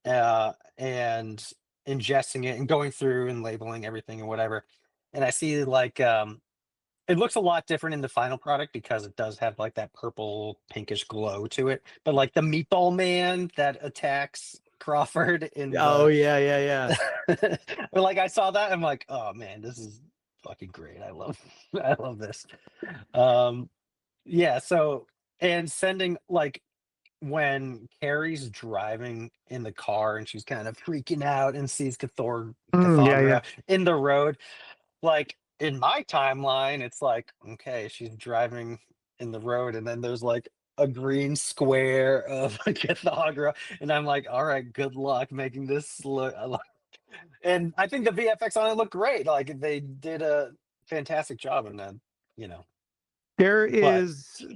and ingesting it and going through and labeling everything and whatever. And I see like it looks a lot different in the final product because it does have like that purple pinkish glow to it. But like the meatball man that attacks Crawford in Oh the yeah. but like I saw that, I'm like, oh man, this is fucking great. I love I love this. Yeah, so and sending like when Carrie's driving in the car and she's kind of freaking out and sees Yeah, yeah. Cathogra in the road, like in my timeline, it's like, okay, she's driving in the road, and then there's like a green square of a Cathogra, and I'm like, all right, good luck making this look. And I think the VFX on it looked great. Like they did a fantastic job in that, you know. But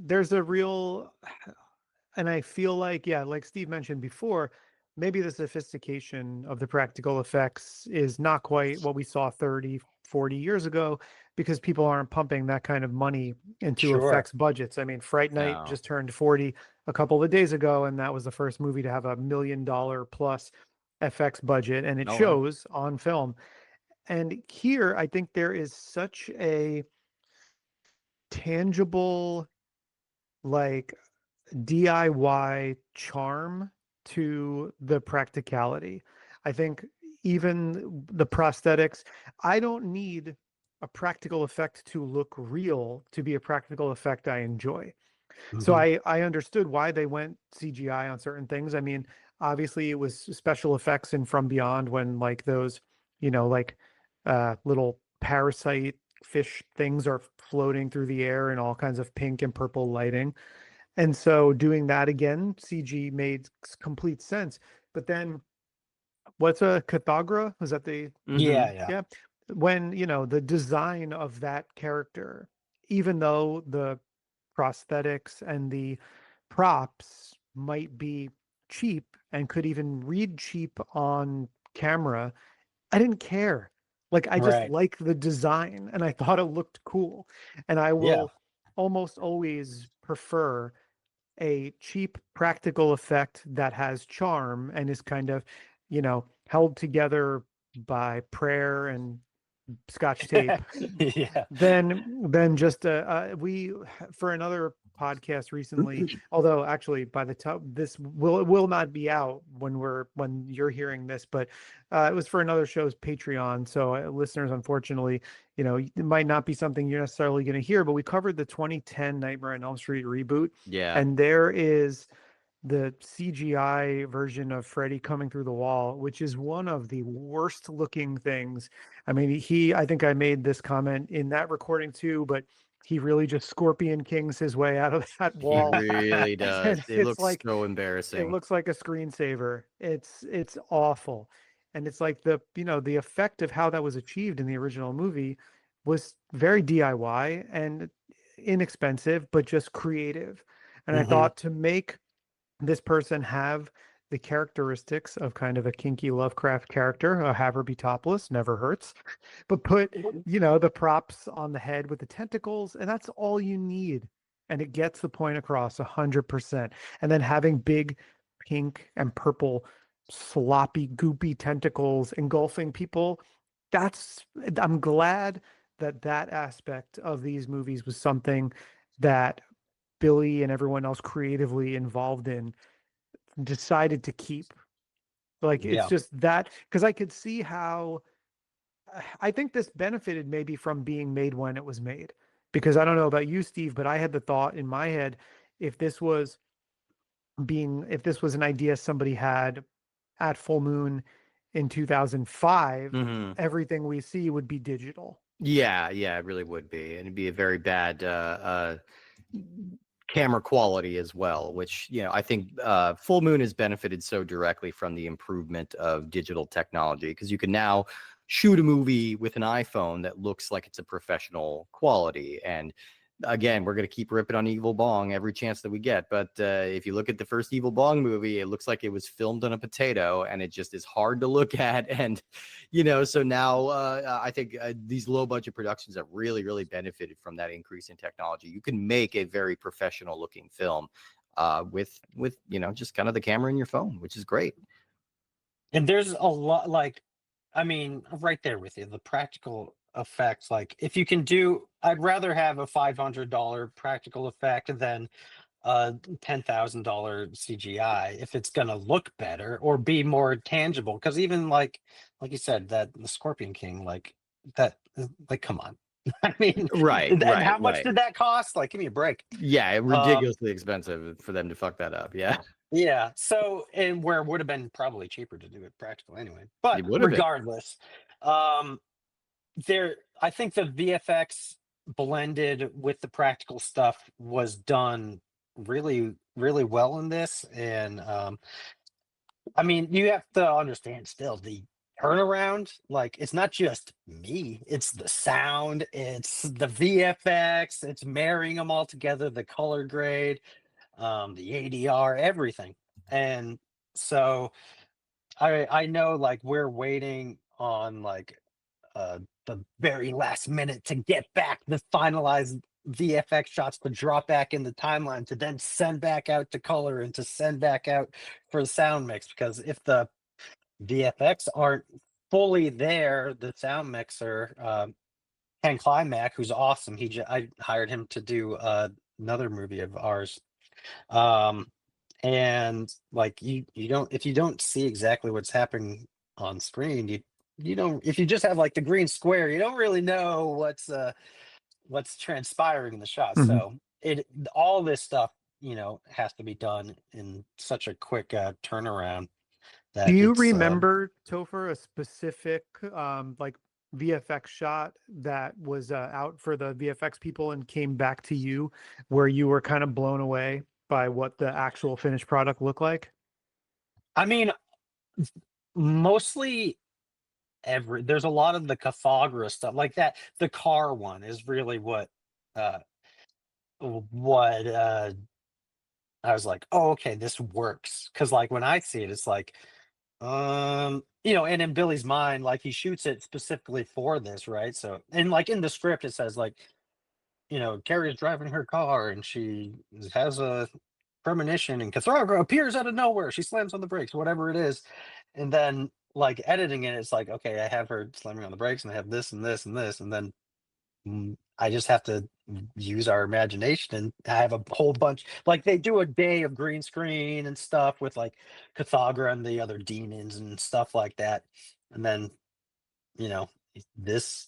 There's a real, and I feel like, yeah, like Steve mentioned before, maybe the sophistication of the practical effects is not quite what we saw 30, 40 years ago, because people aren't pumping that kind of money into sure, effects budgets. I mean, Fright Night No. just turned 40 a couple of days ago, and that was the first movie to have $1 million plus FX budget, and it Oh, wow. shows on film. And here, I think there is such a tangible, like, DIY charm to the practicality. I think even the prosthetics, I don't need a practical effect to look real to be a practical effect I enjoy. So hmm I understood why they went CGI on certain things. I mean, obviously it was special effects in From Beyond when like those, like little parasite fish things are floating through the air in all kinds of pink and purple lighting. And so doing that again, CG made complete sense. But then what's a Cathagra? Was that the yeah, Mhm. yeah, yeah? When, the design of that character, even though the prosthetics and the props might be cheap and could even read cheap on camera, I didn't care. Like, I just right, like the design and I thought it looked cool. And I yeah, will almost always prefer a cheap practical effect that has charm and is kind of, held together by prayer and scotch tape, Yeah. then just we for another podcast recently, although actually by the time this will not be out when you're hearing this, but it was for another show's Patreon, so listeners, unfortunately, it might not be something you're necessarily going to hear, but we covered the 2010 Nightmare on Elm Street reboot. Yeah. And there is the CGI version of Freddy coming through the wall, which is one of the worst looking things. I mean, I think I made this comment in that recording too, but he really just Scorpion Kings his way out of that wall. He really does. And It looks like, so it embarrassing. looks like a screensaver. It's awful. And it's like the effect of how that was achieved in the original movie was very DIY and inexpensive, but just creative. And I thought to make this person have the characteristics of kind of a kinky Lovecraft character, have her be topless, never hurts, but put, the props on the head with the tentacles, and that's all you need. And it gets the point across 100%. And then having big pink and purple, sloppy, goopy tentacles engulfing people, I'm glad that aspect of these movies was something that Billy and everyone else creatively involved in decided to keep. Like, it's just that, because I could see how I think this benefited maybe from being made when it was made. Because I don't know about you, Steve, but I had the thought in my head, if this was an idea somebody had at Full Moon in 2005, everything we see would be digital. Yeah, it really would be. And it'd be a very bad camera quality as well, which, I think Full Moon has benefited so directly from the improvement of digital technology, because you can now shoot a movie with an iPhone that looks like it's a professional quality. And again, we're going to keep ripping on Evil Bong every chance that we get. But if you look at the first Evil Bong movie, it looks like it was filmed on a potato, and it just is hard to look at. And, so now I think these low budget productions have really, really benefited from that increase in technology. You can make a very professional looking film with just kind of the camera in your phone, which is great. And there's a lot, like, I mean, right there with you, the practical effects. Like, if you can I'd rather have a $500 practical effect than a $10,000 CGI if it's gonna look better or be more tangible. Because even like you said, that the Scorpion King, like that, like, come on. I mean, Right. and how much did that cost? Like, give me a break. Yeah, ridiculously expensive for them to fuck that up. Yeah. Yeah. So, and where it would have been probably cheaper to do it practical anyway. But It would have been. regardless, I think the VFX blended with the practical stuff was done really, really well in this. And I mean, you have to understand still the turnaround. Like, it's not just me, it's the sound, it's the VFX, it's marrying them all together, the color grade, the ADR, everything. And so I know, like, we're waiting on, like, the very last minute to get back the finalized VFX shots to drop back in the timeline to then send back out to color and to send back out for the sound mix. Because if the VFX aren't fully there, the sound mixer, Ken Climack, who's awesome, I hired him to do another movie of ours. And like, you don't, if you don't see exactly what's happening on screen, you don't, if you just have like the green square, you don't really know what's transpiring in the shot. So all this stuff, has to be done in such a quick turnaround that Do you remember, Topher, a specific like VFX shot that was out for the VFX people and came back to you where you were kind of blown away by what the actual finished product looked like? I mean, mostly there's a lot of the Cathagra stuff like that. The car one is really what I was like, oh, okay, this works. Cause like when I see it, it's like, and in Billy's mind, like, he shoots it specifically for this, right? So, and like in the script, it says like, Carrie's driving her car and she has a premonition, and Cathraga appears out of nowhere. She slams on the brakes, whatever it is. And then like editing it, it's like, okay, I have her slamming on the brakes and I have this and this and this. And then I just have to use our imagination, and I have a whole bunch. Like they do a day of green screen and stuff with like Cathagra and the other demons and stuff like that, and then you know this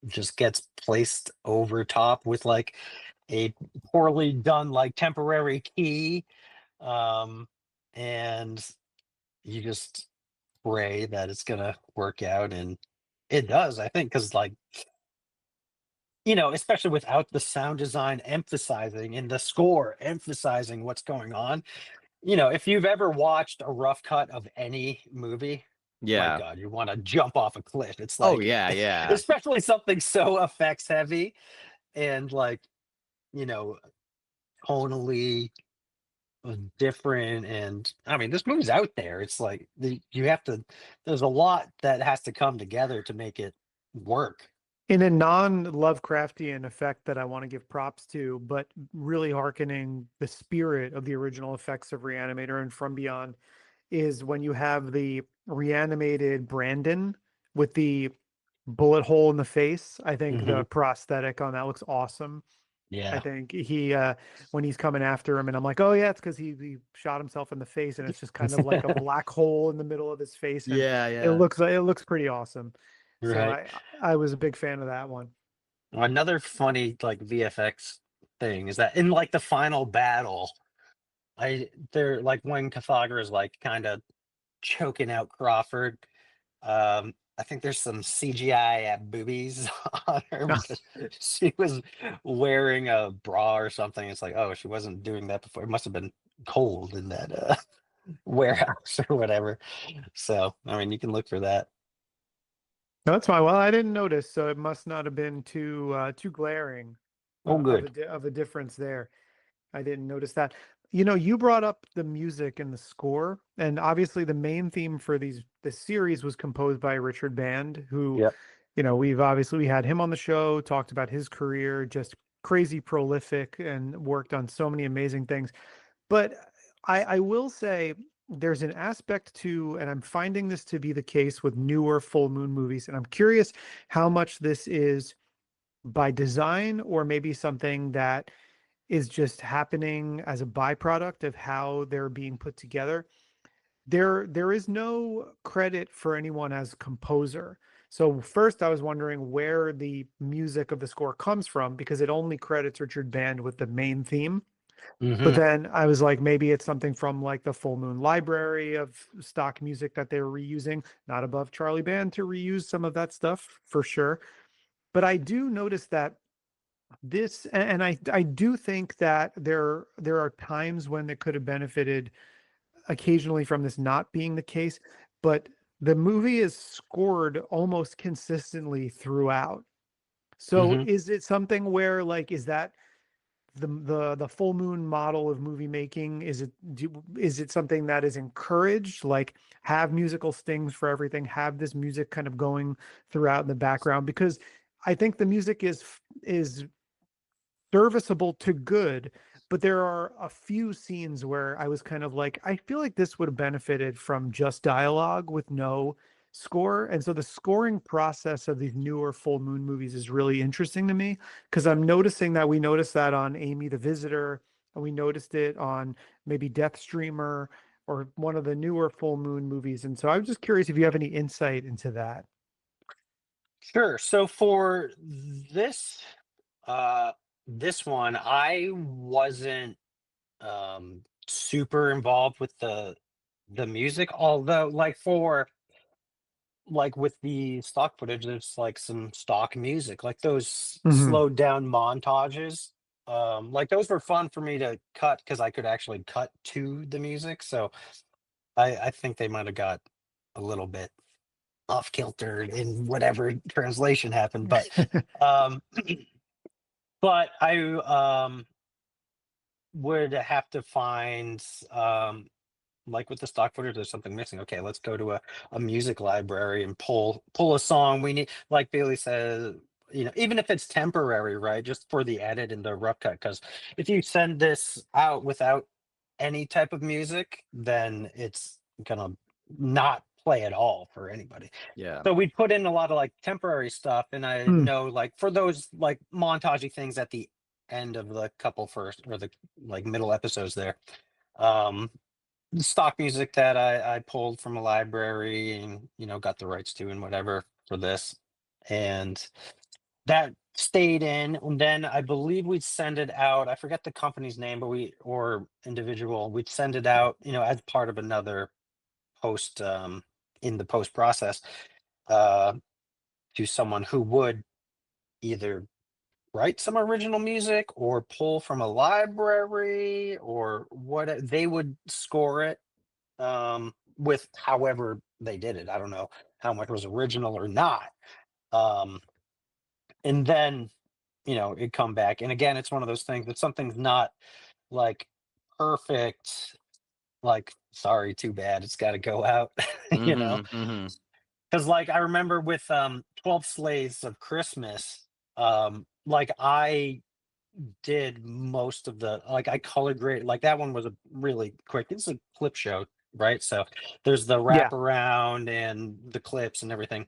just gets placed over top with like a poorly done like temporary key, um, and you just pray that it's gonna work out, and it does. I think because like especially without the sound design emphasizing and the score emphasizing what's going on. If you've ever watched a rough cut of any movie, my Yeah. God, you want to jump off a cliff. It's Oh like, yeah, yeah. especially something so effects heavy and like, you know, tonally different. And I mean, this movie's out there. It's like you have to, there's a lot that has to come together to make it work. In a non-Lovecraftian effect that I want to give props to, but really hearkening the spirit of the original effects of Reanimator and From Beyond, is when you have the reanimated Brandon with the bullet hole in the face. I think Hmm. the prosthetic on that looks awesome. I Yeah. think he when he's coming after him, and I'm like, oh yeah, it's because he shot himself in the face, and it's just kind of like a black hole in the middle of his face, and Yeah, it yeah. looks pretty awesome. So Right. I was a big fan of that one. Another funny like VFX thing is that in like the final battle, they're like when Cathagra is like kind of choking out Crawford. I think there's some CGI boobies on her because she was wearing a bra or something. It's like, oh, she wasn't doing that before. It must have been cold in that warehouse or whatever. So, I mean, you can look for that. No, that's fine. Well, I didn't notice, so it must not have been too glaring Oh, of good. of a difference there. I didn't notice that. You brought up the music and the score, and obviously the main theme for this series was composed by Richard Band, who, Yep. we had him on the show, talked about his career, just crazy prolific and worked on so many amazing things. But I will say there's an aspect to, and I'm finding this to be the case with newer full moon movies, and I'm curious how much this is by design or maybe something that is just happening as a byproduct of how they're being put together. There is no credit for anyone as composer. So first I was wondering where the music of the score comes from, because it only credits Richard Band with the main theme. But Hmm. then I was like, maybe it's something from like the Full Moon library of stock music that they're reusing. Not above Charlie Band to reuse some of that stuff for sure. But I do notice that and I do think that there are times when it could have benefited occasionally from this not being the case, but the movie is scored almost consistently throughout. So Hmm. is it something where like is that the full moon model of movie making? Is it something that is encouraged, like have musical stings for everything, have this music kind of going throughout in the background? Because I think the music is serviceable to good, but there are a few scenes where I was kind of like, I feel like this would have benefited from just dialogue with no score. And so the scoring process of these newer full moon movies is really interesting to me, because I'm noticing that we noticed that on Amy the Visitor, and we noticed it on maybe Death Streamer or one of the newer full moon movies. And so I'm just curious if you have any insight into that. Sure. So for this, uh, this one, I wasn't super involved with the music, although like for like with the stock footage, there's like some stock music, like those Hmm. slowed down montages. Like those were fun for me to cut because I could actually cut to the music. So I think they might have got a little bit off kilter in whatever translation happened, um but I would have to find like with the stock footage, there's something missing. Okay, let's go to a music library and pull a song. We need, like Bailey says, even if it's temporary, right? Just for the edit and the rough cut. Because if you send this out without any type of music, then it's gonna not play at all for anybody. Yeah. So we put in a lot of like temporary stuff, and I Hmm. know like for those like montagey things at the end of the couple first or the like middle episodes there, um, stock music that I pulled from a library and got the rights to and whatever for this, and that stayed in. And then I believe we'd send it out. I forget the company's name, but or individual, we'd send it out, as part of another post, in the post process, uh, to someone who would either write some original music or pull from a library or what they would score it, with however they did it. I don't know how much was original or not. Um, and then it'd come back. And again, it's one of those things that something's not like perfect, like, sorry, too bad, it's got to go out. you know Mm-hmm. Mm-hmm. because like I remember with 12 Slaves of Christmas, like I did most of the, like, I color grade, like that one was a really quick, it's a clip show, right? So there's the Yeah. wraparound and the clips and everything.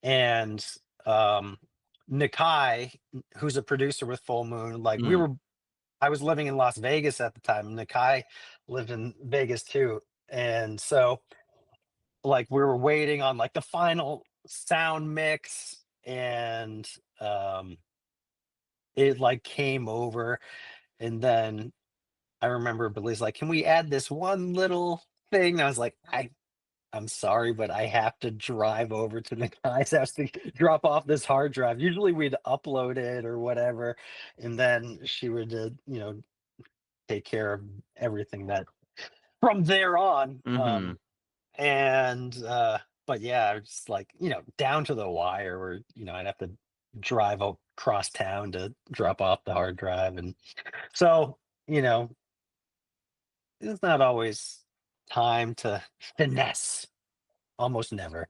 And um Nakai, who's a producer with Full Moon, like I was living in Las Vegas at the time, and Nakai lived in Vegas too. And so like we were waiting on like the final sound mix, and um it like came over. And then I remember Billy's like, can we add this one little thing? And I was like, I'm sorry, but I have to drive over to the guy's house to drop off this hard drive. Usually we'd upload it or whatever, and then she would, take care of everything that from there on. Mm-hmm. And But yeah, it's like down to the wire, where I'd have to drive across town to drop off the hard drive, and so you know it's not always time to finesse. Almost never.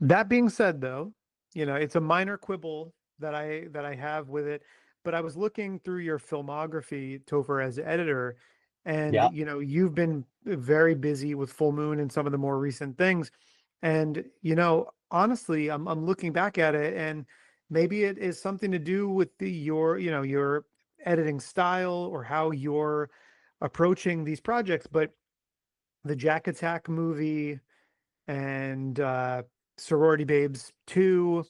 That being said, though, it's a minor quibble that I have with it, but I was looking through your filmography, Topher, as editor, and Yeah. you've been very busy with Full Moon and some of the more recent things. And honestly, I'm looking back at it, and maybe it is something to do with your editing style or how you're approaching these projects. But the Jack Attack movie and Sorority Babes 2,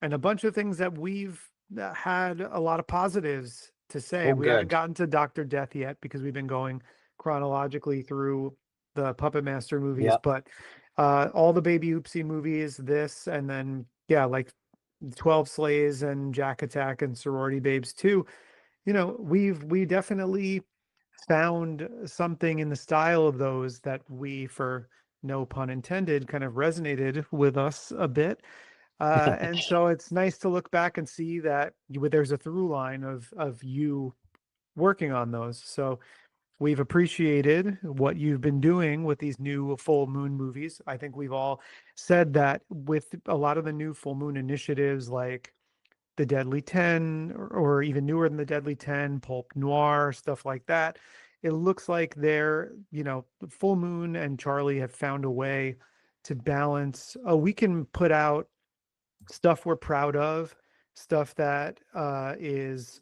and a bunch of things that we've had a lot of positives to say. Oh, We haven't good. gotten to Dr. Death yet because we've been going chronologically through the Puppet Master movies, Yeah. but all the Baby Oopsie movies, this, and then, yeah, like 12 Slays and Jack Attack and Sorority Babes 2, we definitely found something in the style of those that we, for no pun intended, kind of resonated with us a bit. And so it's nice to look back and see that there's a through line of you working on those. So we've appreciated what you've been doing with these new Full Moon movies. I think we've all said that with a lot of the new Full Moon initiatives, like the Deadly 10, or even newer than the Deadly 10, Pulp Noir, stuff like that. It looks like Full Moon and Charlie have found a way to balance. Oh, we can put out stuff we're proud of, stuff that is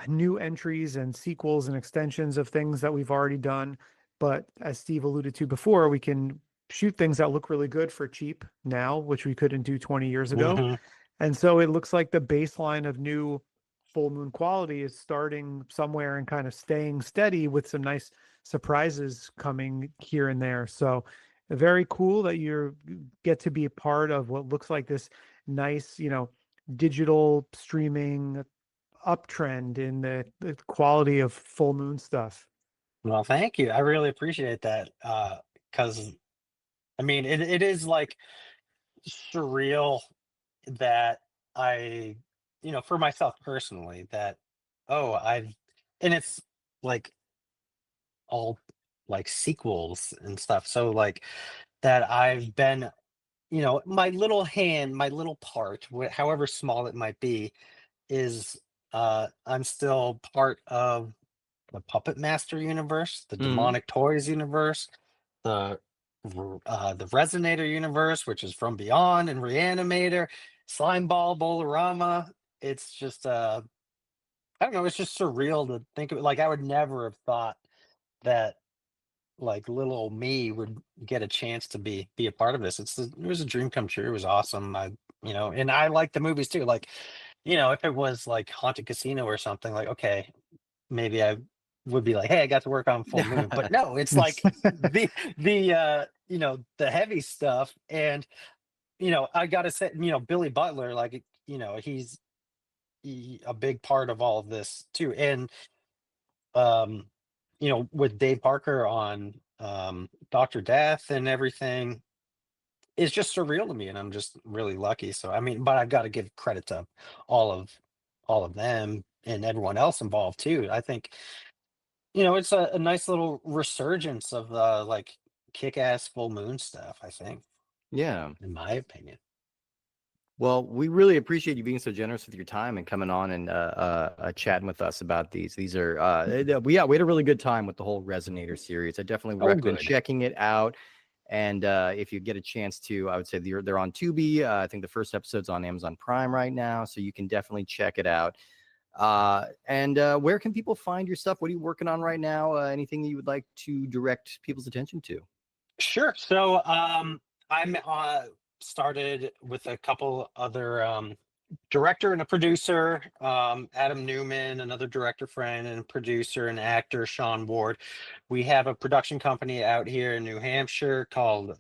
new entries and sequels and extensions of things that we've already done. But as Steve alluded to before, we can shoot things that look really good for cheap now, which we couldn't do 20 years ago. hmm And so it looks like the baseline of new Full Moon quality is starting somewhere and kind of staying steady with some nice surprises coming here and there. So very cool that you get to be a part of what looks like this nice, digital streaming uptrend in the quality of Full Moon stuff. Well, thank you. I really appreciate that. Because I mean, it is like surreal that I, for myself personally, that and it's like all like sequels and stuff. So like that I've been, my little hand, my little part, however small it might be, is I'm still part of the Puppet Master universe, the Demonic Toys universe, the Resonator universe, which is From Beyond and Reanimator, Slimeball, Bolorama. It's just I don't know, it's just surreal to think of it. Like, I would never have thought that like little old me would get a chance to be a part of this. It was a dream come true. It was awesome. And I like the movies too. Like, if it was like Haunted Casino or something, like, okay, maybe I would be like, hey, I got to work on Full Moon. But no, it's like the heavy stuff. And I gotta say, Billy Butler, like, he's a big part of all of this too. And um with Dave Parker on Dr. Death and everything, it's just surreal to me, and I'm just really lucky. So I mean, but I've got to give credit to all of all of them and everyone else involved too. I think it's a nice little resurgence of like kick-ass Full Moon stuff, I think, Yeah. in my opinion. Well, we really appreciate you being so generous with your time and coming on and chatting with us about these. These are we had a really good time with the whole Resonator series. I definitely recommend checking it out. And if you get a chance to, I would say they're on Tubi. I think the first episode's on Amazon Prime right now, so you can definitely check it out. And where can people find your stuff? What are you working on right now? Anything you would like to direct people's attention to? Sure. So I'm started with a couple other director and a producer, Adam Newman, another director friend and producer and actor, Sean Ward. We have a production company out here in New Hampshire called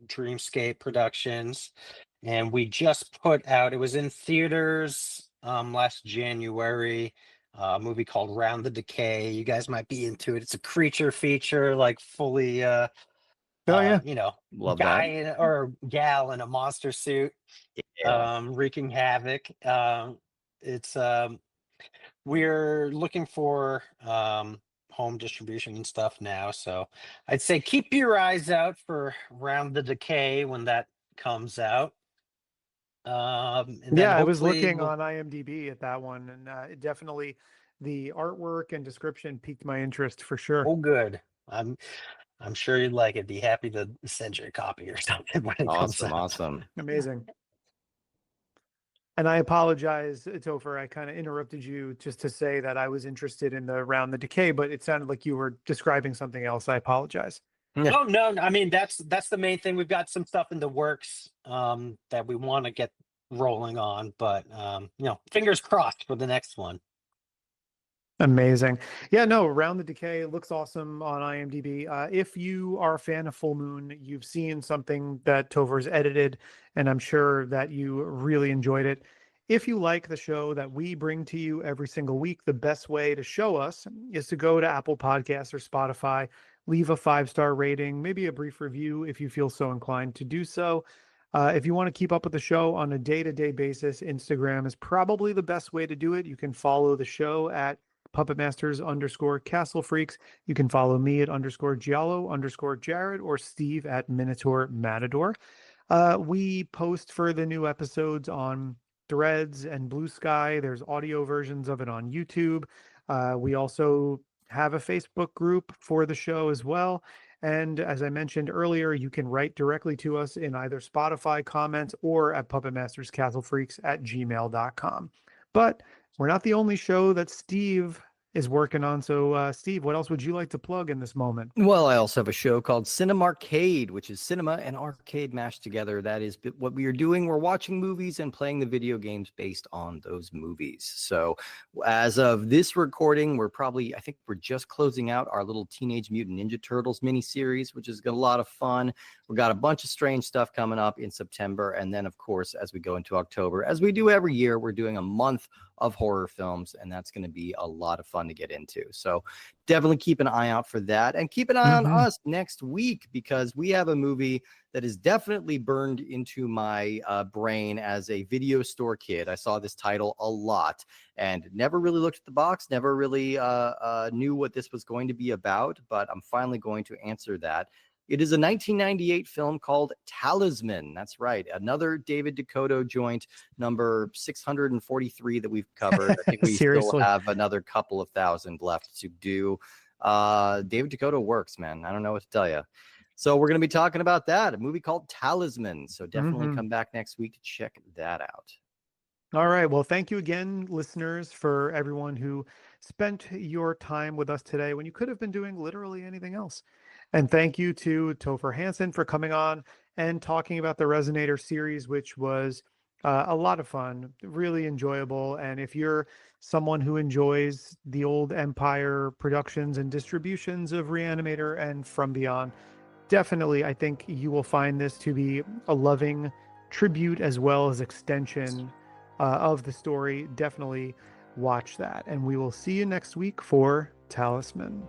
Dreamscape Productions. And we just put out, it was in theaters last January, a movie called Round the Decay. You guys might be into it. It's a creature feature, like fully Love guy or gal in a monster suit, wreaking havoc. It's We're looking for home distribution and stuff now, so I'd say keep your eyes out for Round the Decay when that comes out. And then I was hopefully looking on IMDb at that one, and it definitely the artwork and description piqued my interest for sure. Oh, good. I'm sure you'd like it. Be happy to send you a copy or something when it comes out. Awesome. Amazing. And I apologize, Topher. I kind of interrupted you just to say that I was interested in the Round the Decay, but it sounded like you were describing something else. I apologize. Oh, no, I mean, that's the main thing. We've got some stuff in the works that we want to get rolling on, but fingers crossed for the next one. Amazing. Yeah, no, Round the Decay looks awesome on IMDb. If you are a fan of Full Moon, you've seen something that Topher's edited, and I'm sure that you really enjoyed it. If you like the show that we bring to you every single week, the best way to show us is to go to Apple Podcasts or Spotify, leave a 5-star rating, maybe a brief review if you feel so inclined to do so. If you want to keep up with the show on a day-to-day basis, Instagram is probably the best way to do it. You can follow the show at _Castle Freaks. You can follow me at _Giallo_Jared or Steve at Minotaur Matador. We post for the new episodes on Threads and Blue Sky. There's audio versions of it on YouTube. We also have a Facebook group for the show as well. And as I mentioned earlier, you can write directly to us in either Spotify comments or at puppetmasterscastlefreaks@gmail.com. But we're not the only show that Steve is working on. So, Steve, what else would you like to plug in this moment? Well, I also have a show called Cinema Arcade, which is cinema and arcade mashed together. That is what we are doing. We're watching movies and playing the video games based on those movies. So as of this recording, I think we're just closing out our little Teenage Mutant Ninja Turtles miniseries, which is a lot of fun. We've got a bunch of strange stuff coming up in September. And then, of course, as we go into October, as we do every year, we're doing a month of horror films, and that's going to be a lot of fun to get into. So definitely keep an eye out for that, and keep an eye on us next week, because we have a movie that is definitely burned into my brain as a video store kid. I saw this title a lot and never really looked at the box, never really knew what this was going to be about, but I'm finally going to answer that. It is a 1998 film called Talisman. That's right. Another David Dakota joint, number 643 that we've covered. I think we still have another couple of thousand left to do. David Dakota works, man. I don't know what to tell you. So we're going to be talking about that, a movie called Talisman. So definitely come back next week to check that out. All right. Well, thank you again, listeners, for everyone who spent your time with us today when you could have been doing literally anything else. And thank you to Topher Hansson for coming on and talking about the Resonator series, which was a lot of fun, really enjoyable. And if you're someone who enjoys the old Empire productions and distributions of Reanimator and From Beyond, definitely, I think you will find this to be a loving tribute as well as extension of the story. Definitely watch that. And we will see you next week for Talisman.